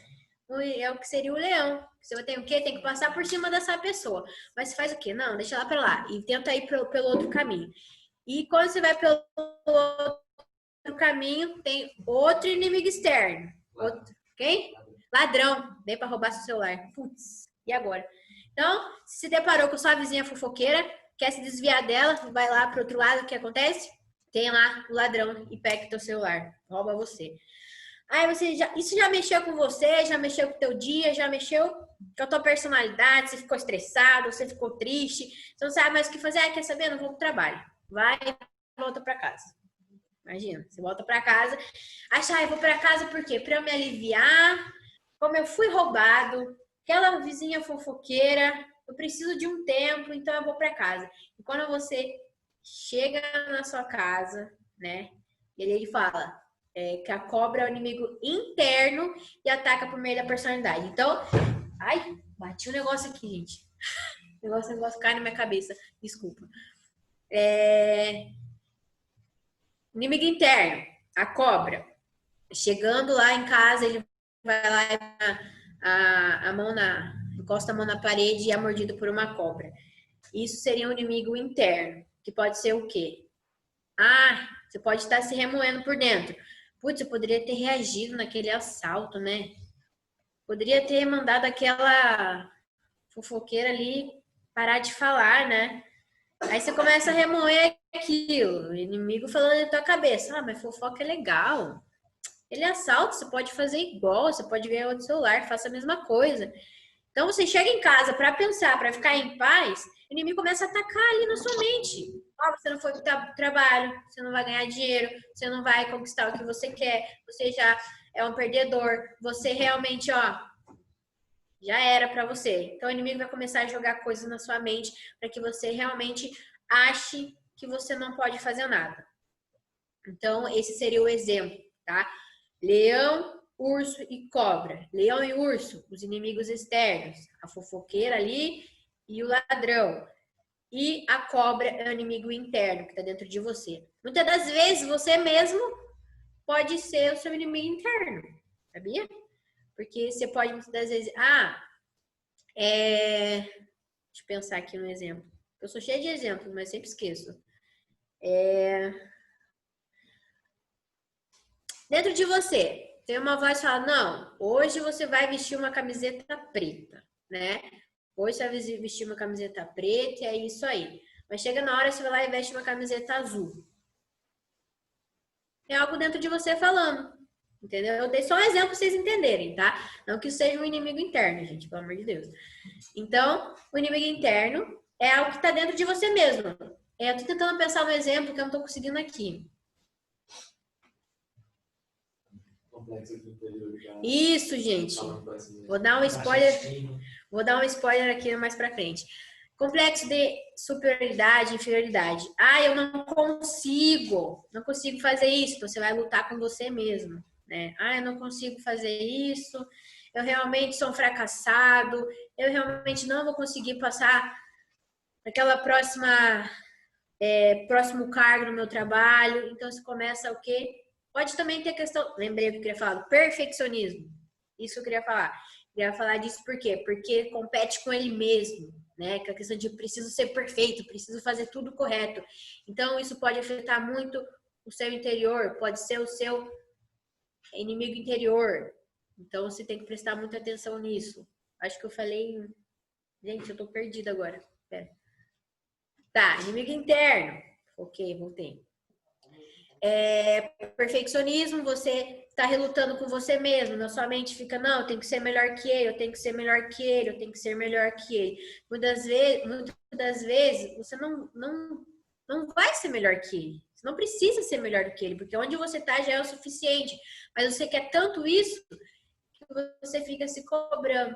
É o que seria o leão. Você tem o quê? Tem que passar por cima dessa pessoa. Mas você faz o quê? Não, deixa ela para lá. E tenta ir pelo outro caminho. E quando você vai pelo outro caminho, tem outro inimigo externo. Quem? Ladrão. Vem para roubar seu celular. Putz, e agora? Então, se deparou com sua vizinha fofoqueira, quer se desviar dela, vai lá pro outro lado, o que acontece? Tem lá o ladrão e pega teu celular. Rouba você. Aí isso já mexeu com você, já mexeu com o teu dia, já mexeu com a tua personalidade, você ficou estressado, você ficou triste, você não sabe mais o que fazer, quer saber? Não vou pro trabalho. Vai e volta pra casa. Imagina, você volta pra casa, acha, eu vou pra casa por quê? Pra eu me aliviar, como eu fui roubado, aquela vizinha fofoqueira, eu preciso de um tempo, então eu vou pra casa. E quando você chega na sua casa, né, ele fala... que a cobra é o inimigo interno e ataca por meio da personalidade. Então, ai, bati um negócio aqui, gente. O negócio cai na minha cabeça. Desculpa. Inimigo interno, a cobra. Chegando lá em casa, ele vai lá encosta a mão na parede e é mordido por uma cobra. Isso seria um inimigo interno, que pode ser o quê? Você pode estar se remoendo por dentro. Putz, eu poderia ter reagido naquele assalto, né? Poderia ter mandado aquela fofoqueira ali parar de falar, né? Aí você começa a remoer aquilo. O inimigo falando na tua cabeça. Mas fofoca é legal. Ele é assalto, você pode fazer igual. Você pode ganhar outro celular, faça a mesma coisa. Então você chega em casa para pensar, para ficar em paz, o inimigo começa a atacar ali na sua mente. Você não foi para o trabalho, você não vai ganhar dinheiro, você não vai conquistar o que você quer, você já é um perdedor, você realmente, já era para você. Então o inimigo vai começar a jogar coisas na sua mente para que você realmente ache que você não pode fazer nada. Então esse seria o exemplo, tá? Leão, urso e cobra. Leão e urso, os inimigos externos. A fofoqueira ali e o ladrão. E a cobra é o inimigo interno, que está dentro de você. Muitas das vezes, você mesmo pode ser o seu inimigo interno. Sabia? Porque você pode, muitas das vezes... Deixa eu pensar aqui um exemplo. Eu sou cheia de exemplos, mas sempre esqueço. Dentro de você, tem uma voz que fala, não, hoje você vai vestir uma camiseta preta, né? Hoje você vai vestir uma camiseta preta e é isso aí. Mas chega na hora, você vai lá e veste uma camiseta azul. É algo dentro de você falando, entendeu? Eu dei só um exemplo para vocês entenderem, tá? Não que isso seja um inimigo interno, gente, pelo amor de Deus. Então, o inimigo interno é algo que está dentro de você mesmo. Eu tô tentando pensar no exemplo que eu não tô conseguindo aqui. Isso, gente. Vou dar um spoiler aqui mais pra frente. Complexo de superioridade, inferioridade. Eu não consigo fazer isso. Você vai lutar com você mesmo, né? Eu não consigo fazer isso. Eu realmente sou um fracassado. Eu realmente não vou conseguir passar aquela próximo cargo no meu trabalho. Então, você começa o quê? Pode também ter questão... Lembrei o que eu queria falar. Do perfeccionismo. Isso que eu queria falar. Eu queria falar disso por quê? Porque compete com ele mesmo, né? Que é a questão de preciso ser perfeito, preciso fazer tudo correto. Então, isso pode afetar muito o seu interior. Pode ser o seu inimigo interior. Então, você tem que prestar muita atenção nisso. Acho que eu falei... Gente, eu tô perdida agora. Pera. Tá, inimigo interno. Ok, voltei. Perfeccionismo, você tá relutando com você mesmo. Na sua mente fica, não, eu tenho que ser melhor que ele, eu tenho que ser melhor que ele, eu tenho que ser melhor que ele. Muitas das vezes, você não vai ser melhor que ele. Você não precisa ser melhor do que ele, porque onde você tá já é o suficiente. Mas você quer tanto isso que você fica se cobrando.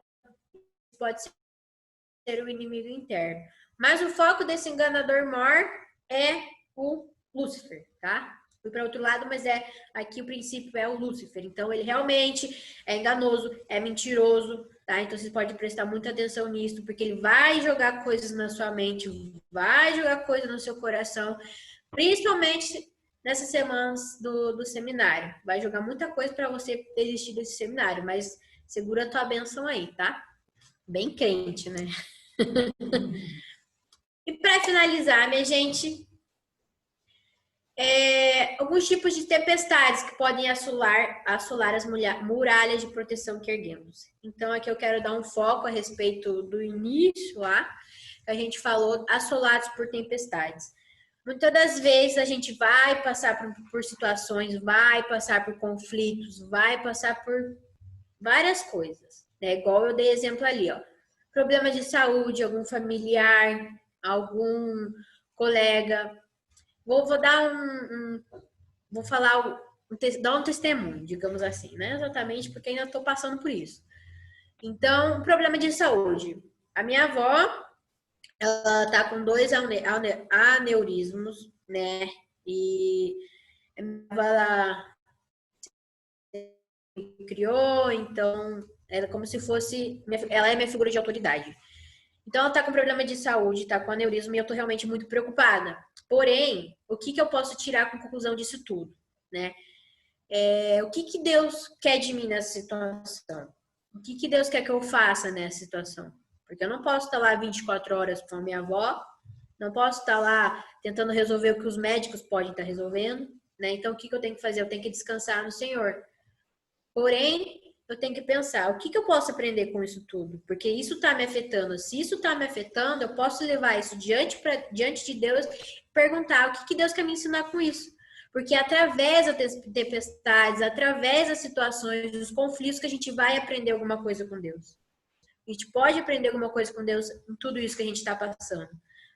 Pode ser o inimigo interno. Mas o foco desse enganador maior é o Lúcifer, tá? Fui para outro lado, mas aqui o princípio é o Lúcifer. Então, ele realmente é enganoso, é mentiroso, tá? Então, você pode prestar muita atenção nisso, porque ele vai jogar coisas na sua mente, vai jogar coisas no seu coração, principalmente nessas semanas do seminário. Vai jogar muita coisa para você desistir desse seminário, mas segura a tua bênção aí, tá? Bem crente, né? E para finalizar, minha gente, alguns tipos de tempestades que podem assolar as muralhas de proteção que erguemos. Então, aqui eu quero dar um foco a respeito do início lá, que a gente falou, assolados por tempestades. Muitas das vezes a gente vai passar por situações, vai passar por conflitos, vai passar por várias coisas, né? Igual eu dei exemplo ali, ó. Problema de saúde, algum familiar, algum colega. Vou dar vou falar, dar um testemunho, digamos assim, né? Exatamente, porque ainda estou passando por isso. Então, problema de saúde. A minha avó, ela tá com 2 aneurismos, né? E ela criou, então, ela é como se fosse, ela é minha figura de autoridade. Então, ela tá com problema de saúde, tá com aneurisma e eu tô realmente muito preocupada. Porém, o que eu posso tirar com conclusão disso tudo, né? O que Deus quer de mim nessa situação? O que Deus quer que eu faça nessa situação? Porque eu não posso estar lá 24 horas com a minha avó, não posso estar lá tentando resolver o que os médicos podem estar resolvendo, né? Então, o que eu tenho que fazer? Eu tenho que descansar no Senhor. Porém, eu tenho que pensar, o que eu posso aprender com isso tudo? Porque isso está me afetando. Se isso está me afetando, eu posso levar isso diante de Deus e perguntar o que Deus quer me ensinar com isso. Porque através das tempestades, através das situações, dos conflitos, que a gente vai aprender alguma coisa com Deus. A gente pode aprender alguma coisa com Deus em tudo isso que a gente está passando.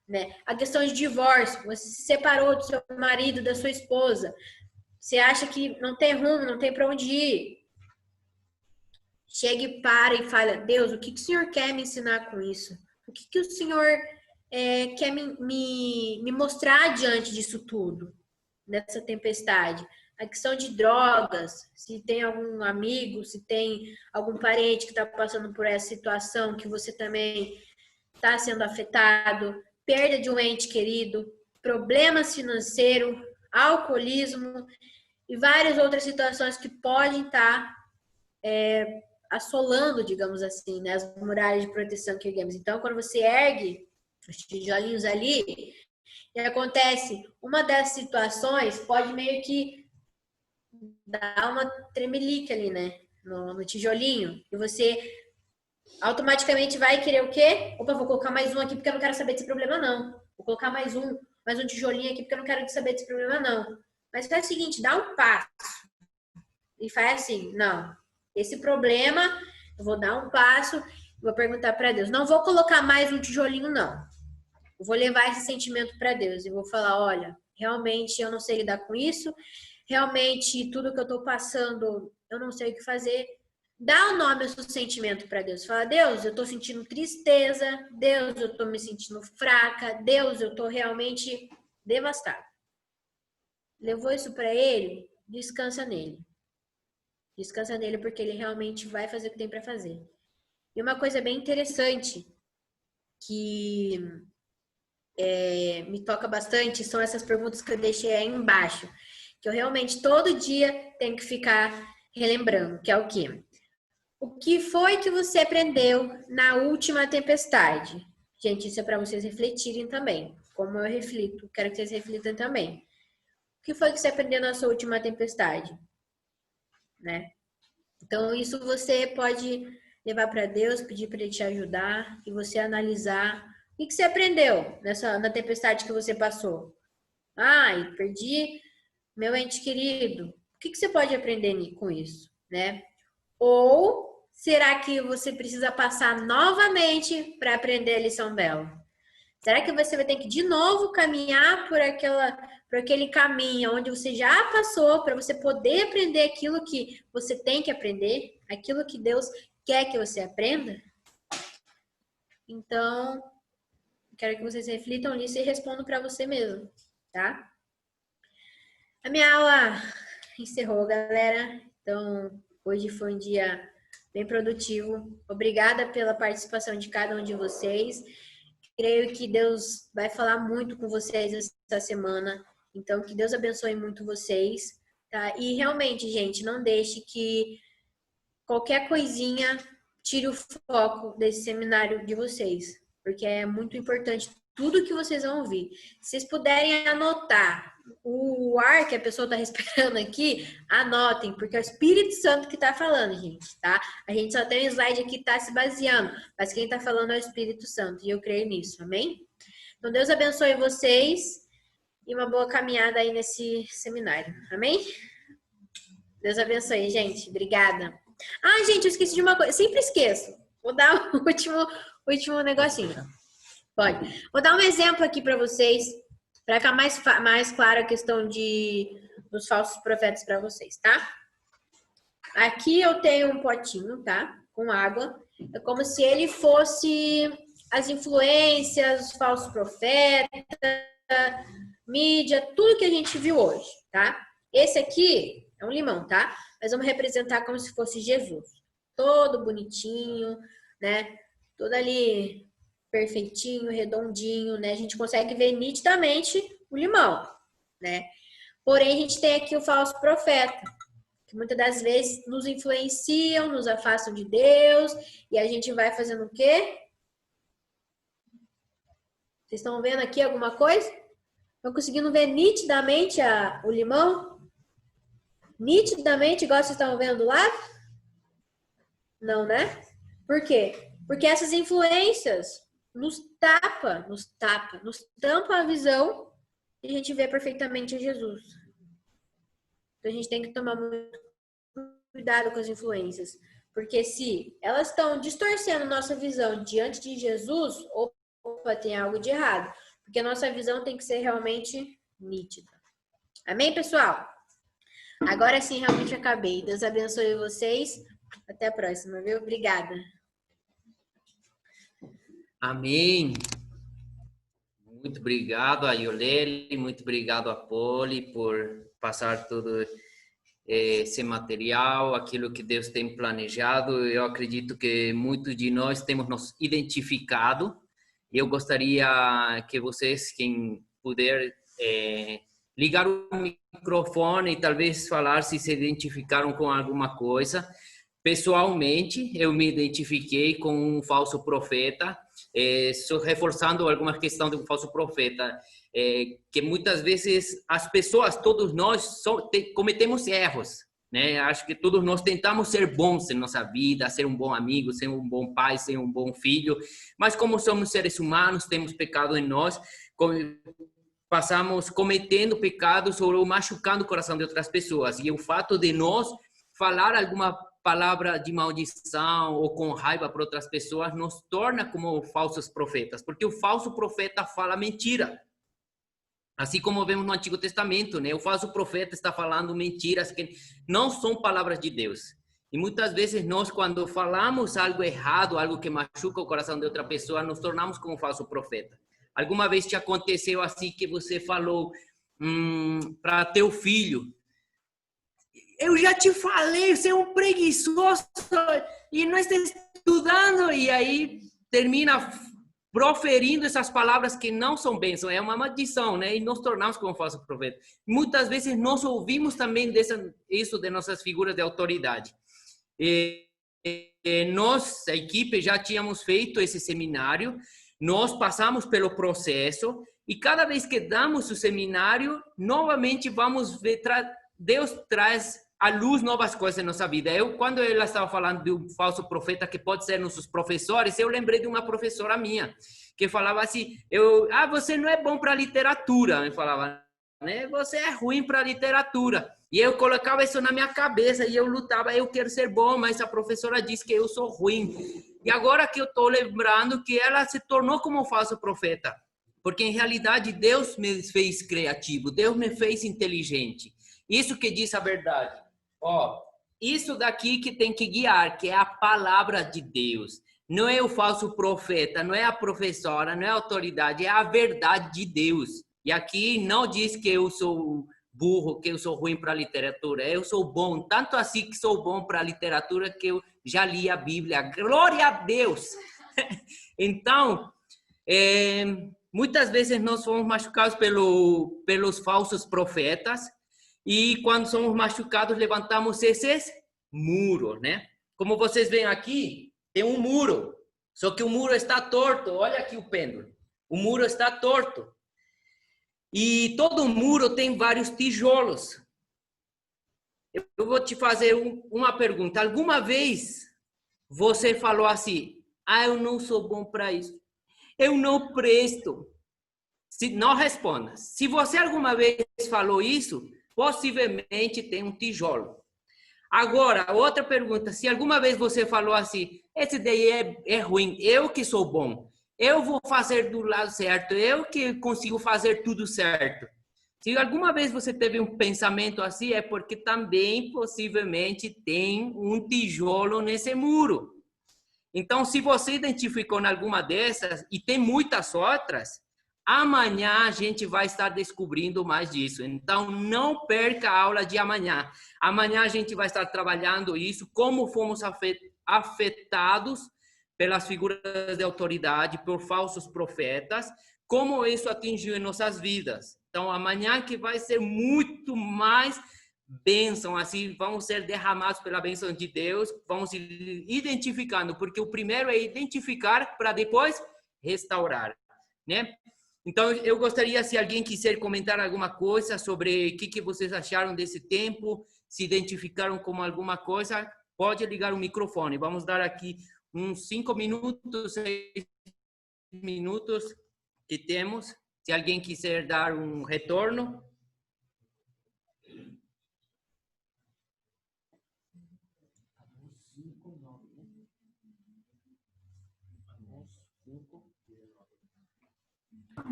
Né? A questão de divórcio, você se separou do seu marido, da sua esposa. Você acha que não tem rumo, não tem para onde ir. Chega e para e fala, Deus, o que o Senhor quer me ensinar com isso? O que o Senhor quer me mostrar diante disso tudo, nessa tempestade? A questão de drogas, se tem algum amigo, se tem algum parente que está passando por essa situação, que você também está sendo afetado, perda de um ente querido, problemas financeiros, alcoolismo e várias outras situações que podem estar assolando, digamos assim, né, as muralhas de proteção que erguemos. Então, quando você ergue os tijolinhos ali, e acontece, uma dessas situações pode meio que dar uma tremelique ali, né, no tijolinho, e você automaticamente vai querer o quê? Opa, vou colocar mais um aqui porque eu não quero saber desse problema, não. Vou colocar mais um tijolinho aqui porque eu não quero saber desse problema, não. Mas faz o seguinte, dá um passo. E faz assim, não, esse problema, eu vou dar um passo, vou perguntar para Deus, não vou colocar mais um tijolinho, não. Eu vou levar esse sentimento para Deus e vou falar, olha, realmente eu não sei lidar com isso, realmente tudo que eu estou passando, eu não sei o que fazer. Dá o nome ao seu sentimento para Deus. Fala, Deus, eu estou sentindo tristeza, Deus, eu estou me sentindo fraca, Deus, eu estou realmente devastada. Levou isso para ele, descansa nele. Descansa nele porque ele realmente vai fazer o que tem para fazer. E uma coisa bem interessante que me toca bastante são essas perguntas que eu deixei aí embaixo, que eu realmente todo dia tenho que ficar relembrando, que é o quê? O que foi que você aprendeu na última tempestade? Gente, isso é para vocês refletirem também, como eu reflito, quero que vocês reflitam também. O que foi que você aprendeu na sua última tempestade? Né? Então, isso você pode levar para Deus, pedir para Ele te ajudar e você analisar o que você aprendeu na tempestade que você passou. Ai, perdi meu ente querido. O que você pode aprender com isso, né? Ou será que você precisa passar novamente para aprender a lição dela? Será que você vai ter que de novo caminhar por aquele caminho onde você já passou para você poder aprender aquilo que você tem que aprender, aquilo que Deus quer que você aprenda? Então, quero que vocês reflitam nisso e respondam para você mesmo, tá? A minha aula encerrou, galera. Então, hoje foi um dia bem produtivo. Obrigada pela participação de cada um de vocês. Creio que Deus vai falar muito com vocês essa semana. Então, que Deus abençoe muito vocês, tá? E realmente, gente, não deixe que qualquer coisinha tire o foco desse seminário de vocês, porque é muito importante tudo que vocês vão ouvir. Se vocês puderem anotar o ar que a pessoa está respirando aqui, anotem, porque é o Espírito Santo que está falando, gente, tá? A gente só tem um slide aqui que está se baseando, mas quem está falando é o Espírito Santo, e eu creio nisso, amém? Então, Deus abençoe vocês e uma boa caminhada aí nesse seminário, amém? Deus abençoe, gente. Obrigada. Ah, gente, eu esqueci de uma coisa. Sempre esqueço. Vou dar o último negocinho. Pode. Vou dar um exemplo aqui para vocês, para ficar mais clara a questão dos falsos profetas para vocês, tá? Aqui eu tenho um potinho, tá? Com água. É como se ele fosse as influências, os falsos profetas, mídia, tudo que a gente viu hoje, tá? Esse aqui é um limão, tá? Nós vamos representar como se fosse Jesus. Todo bonitinho, né? Todo ali perfeitinho, redondinho, né? A gente consegue ver nitidamente o limão, né? Porém, a gente tem aqui o falso profeta, que muitas das vezes nos influenciam, nos afastam de Deus, e a gente vai fazendo o quê? Vocês estão vendo aqui alguma coisa? Estão conseguindo ver nitidamente o limão? Nitidamente, igual vocês estão vendo do lado? Não, né? Por quê? Porque essas influências nos tampa a visão e a gente vê perfeitamente Jesus. Então, a gente tem que tomar muito cuidado com as influências. Porque se elas estão distorcendo nossa visão diante de Jesus, opa, tem algo de errado. Porque a nossa visão tem que ser realmente nítida. Amém, pessoal? Agora sim, realmente acabei. Deus abençoe vocês. Até a próxima, viu? Obrigada. Amém. Muito obrigado a Iolele, muito obrigado a Poli por passar todo esse material, aquilo que Deus tem planejado. Eu acredito que muitos de nós temos nos identificado. Eu gostaria que vocês, quem puder, ligar o microfone e talvez falar se se identificaram com alguma coisa. Pessoalmente, eu me identifiquei com um falso profeta, só reforçando alguma questão de um falso profeta, que muitas vezes as pessoas, todos nós, cometemos erros, né? Acho que todos nós tentamos ser bons em nossa vida, ser um bom amigo, ser um bom pai, ser um bom filho, mas como somos seres humanos, temos pecado em nós, passamos cometendo pecados ou machucando o coração de outras pessoas, e o fato de nós falar alguma palavra de maldição ou com raiva para outras pessoas nos torna como falsos profetas, porque o falso profeta fala mentira. Assim como vemos no Antigo Testamento, né? O falso profeta está falando mentiras que não são palavras de Deus. E muitas vezes nós, quando falamos algo errado, algo que machuca o coração de outra pessoa, nos tornamos como falso profeta. Alguma vez te aconteceu assim que você falou para teu filho: eu já te falei, você é um preguiçoso e não está estudando, e aí termina proferindo essas palavras que não são bênçãos, é uma maldição, né? E nos tornamos como falsos profetas. Muitas vezes nós ouvimos também isso de nossas figuras de autoridade. Nós, a equipe, já tínhamos feito esse seminário, nós passamos pelo processo, e cada vez que damos o seminário, novamente vamos ver, Deus traz à luz novas coisas em nossa vida. Quando ela estava falando de um falso profeta que pode ser nossos professores, eu lembrei de uma professora minha, que falava assim, você não é bom para literatura, eu falava, né? Você é ruim para literatura. E eu colocava isso na minha cabeça, e eu lutava, eu quero ser bom, mas a professora disse que eu sou ruim. E agora que eu estou lembrando que ela se tornou como um falso profeta, porque em realidade Deus me fez criativo, Deus me fez inteligente. Isso que diz a verdade. Isso daqui que tem que guiar, que é a palavra de Deus. Não é o falso profeta, não é a professora, não é a autoridade, é a verdade de Deus. E aqui não diz que eu sou burro, que eu sou ruim para a literatura. Eu sou bom, tanto assim que sou bom para a literatura que eu já li a Bíblia. Glória a Deus! Então, muitas vezes nós somos machucados pelos falsos profetas, e quando somos machucados, levantamos esses muros, né? Como vocês veem aqui, tem um muro, só que o muro está torto. Olha aqui o pêndulo. O muro está torto. E todo muro tem vários tijolos. Eu vou te fazer uma pergunta. Alguma vez você falou assim: eu não sou bom para isso, eu não presto? Não responda. Se você alguma vez falou isso, possivelmente tem um tijolo. Agora, outra pergunta: se alguma vez você falou assim, esse daí é ruim, eu que sou bom, eu vou fazer do lado certo, eu que consigo fazer tudo certo. Se alguma vez você teve um pensamento assim, é porque também possivelmente tem um tijolo nesse muro. Então, se você identificou em alguma dessas, e tem muitas outras, amanhã a gente vai estar descobrindo mais disso. Então, não perca a aula de amanhã. Amanhã a gente vai estar trabalhando isso, como fomos afetados pelas figuras de autoridade, por falsos profetas, como isso atingiu em nossas vidas. Então, amanhã que vai ser muito mais bênção, assim, vamos ser derramados pela bênção de Deus, vamos ir identificando, porque o primeiro é identificar para depois restaurar, né? Então, eu gostaria, se alguém quiser comentar alguma coisa sobre o que vocês acharam desse tempo, se identificaram com alguma coisa, pode ligar o microfone. Vamos dar aqui uns 5 minutos, 6 minutos que temos. Se alguém quiser dar um retorno.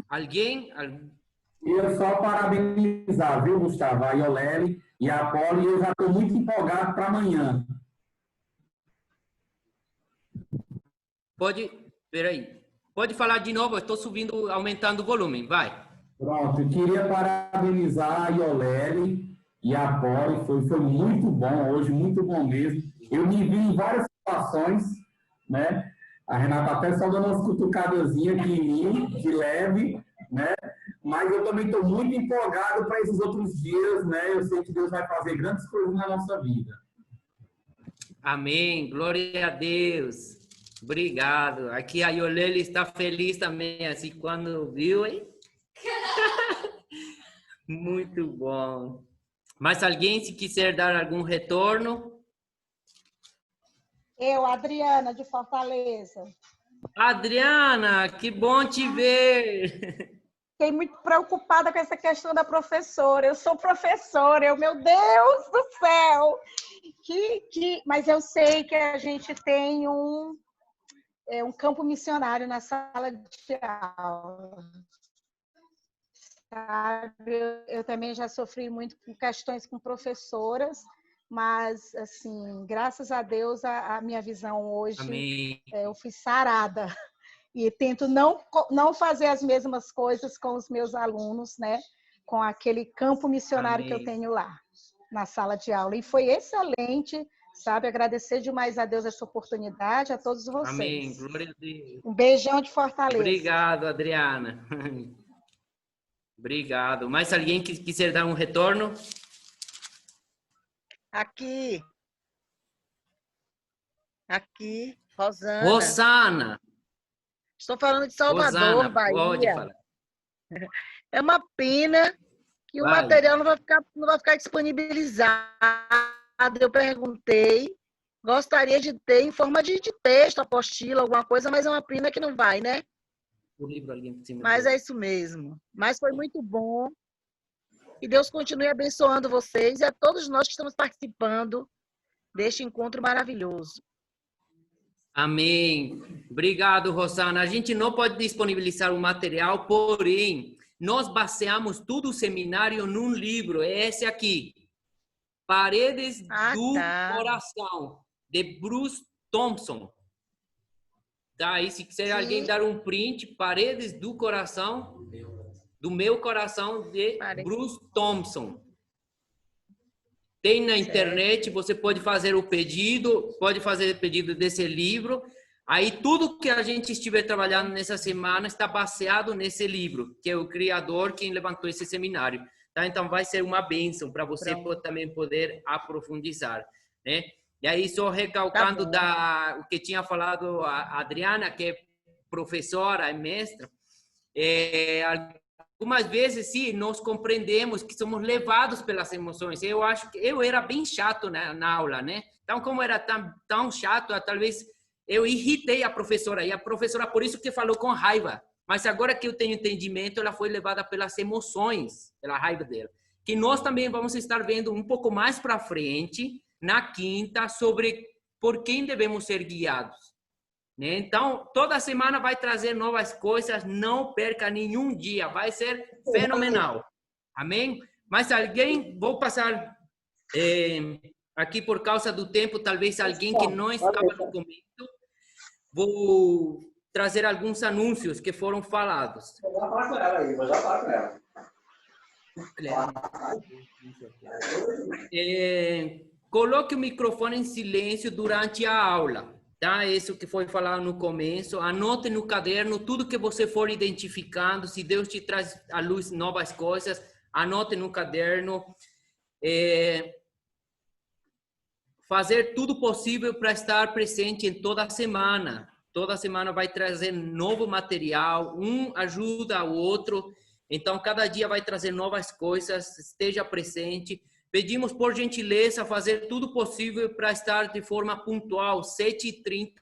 Alguém? Eu só parabenizar, viu, Gustavo, a Iolele e a Poli, eu já estou muito empolgado para amanhã. Pode falar de novo, eu estou subindo, aumentando o volume, vai. Pronto, eu queria parabenizar a Iolele e a Poli, foi muito bom hoje, muito bom mesmo. Eu me vi em várias situações, né? A Renata até só dando umas cutucadazinhas aqui em mim, de leve, né? Mas eu também estou muito empolgado para esses outros dias, né? Eu sei que Deus vai fazer grandes coisas na nossa vida. Amém, glória a Deus. Obrigado. Aqui a Iolele está feliz também, assim, quando viu, hein? Muito bom. Mas alguém, se quiser dar algum retorno? Eu, Adriana, de Fortaleza. Adriana, que bom te ver. Fiquei muito preocupada com essa questão da professora. Eu sou professora, meu Deus do céu! Mas eu sei que a gente tem um campo missionário na sala de aula. Sabe? Eu também já sofri muito com questões com professoras, mas, assim, graças a Deus, a minha visão hoje, Amém. eu fui sarada. E tento não fazer as mesmas coisas com os meus alunos, né? Com aquele campo missionário que eu tenho lá, na sala de aula. E foi excelente, sabe? Agradecer demais a Deus essa oportunidade, a todos vocês. Amém. Glória a Deus. Um beijão de Fortaleza. Obrigado, Adriana. Obrigado. Mais alguém que quiser dar um retorno? Aqui, Rosana. Rosana. Estou falando de Salvador, Rosana, Bahia. pode falar. É uma pena que o material não vai ficar disponibilizado. Eu perguntei, gostaria de ter em forma de texto, apostila, alguma coisa, mas é uma pena que não vai, né? O livro ali em cima. Mas é isso mesmo. Mas foi muito bom. E Deus continue abençoando vocês e a todos nós que estamos participando deste encontro maravilhoso. Amém. Obrigado, Rosana. A gente não pode disponibilizar o material, porém, nós baseamos todo o seminário num livro, é esse aqui, Paredes do Coração, de Bruce Thompson. Tá aí, se quiser alguém dar um print, Paredes do Coração, do meu coração, de Bruce Thompson. Tem na internet, você pode fazer o pedido, desse livro. Aí tudo que a gente estiver trabalhando nessa semana está baseado nesse livro, que é o criador quem levantou esse seminário. Tá? Então vai ser uma bênção para você também poder aprofundizar, né? E aí só recalcando o que tinha falado a Adriana, que é professora, é mestra, algumas vezes, sim, nós compreendemos que somos levados pelas emoções. Eu acho que eu era bem chato na aula, né? Então, como era tão chato, talvez eu irritei a professora. E a professora, por isso que falou com raiva. Mas agora que eu tenho entendimento, ela foi levada pelas emoções, pela raiva dela. Que nós também vamos estar vendo um pouco mais para frente, na quinta, sobre por quem devemos ser guiados. Então, toda semana vai trazer novas coisas, não perca nenhum dia, vai ser fenomenal. Amém? Mas alguém, vou passar aqui por causa do tempo, talvez alguém que não estava no começo, vou trazer alguns anúncios que foram falados. Vou já falar com ela aí, vou já falar com ela. Coloque o microfone em silêncio durante a aula. Tá? Isso que foi falado no começo. Anote no caderno tudo que você for identificando. Se Deus te traz à luz novas coisas, anote no caderno. Fazer tudo possível para estar presente em toda a semana. Toda semana vai trazer novo material. Um ajuda o outro. Então, cada dia vai trazer novas coisas. Esteja presente. Pedimos, por gentileza, fazer tudo possível para estar de forma pontual. 7h30,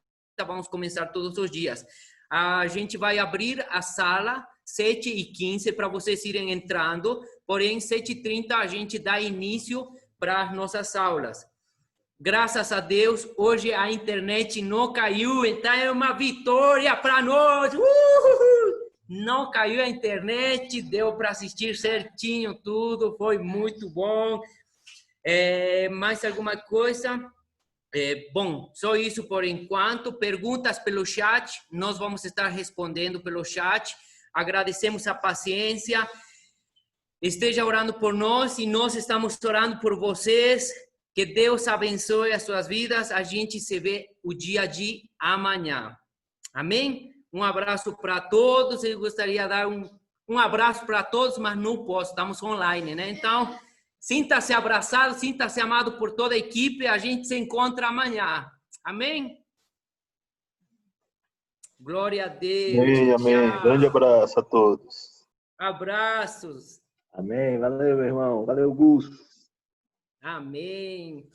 vamos começar todos os dias. A gente vai abrir a sala 7h15 para vocês irem entrando. Porém, 7h30 a gente dá início para as nossas aulas. Graças a Deus, hoje a internet não caiu. Então, é uma vitória para nós. Não caiu a internet, deu para assistir certinho tudo. Foi muito bom. Mais alguma coisa? Bom, só isso por enquanto. Perguntas pelo chat, nós vamos estar respondendo pelo chat. Agradecemos a paciência. Esteja orando por nós e nós estamos orando por vocês. Que Deus abençoe as suas vidas. A gente se vê o dia de amanhã. Amém? Um abraço para todos. Eu gostaria de dar um abraço para todos, mas não posso, estamos online, né? Então, sinta-se abraçado, sinta-se amado por toda a equipe. A gente se encontra amanhã. Amém? Glória a Deus. Amém, amém. Tchau. Grande abraço a todos. Abraços. Amém. Valeu, meu irmão. Valeu, Gus. Amém.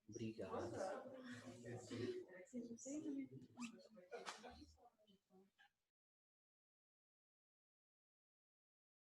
Obrigado.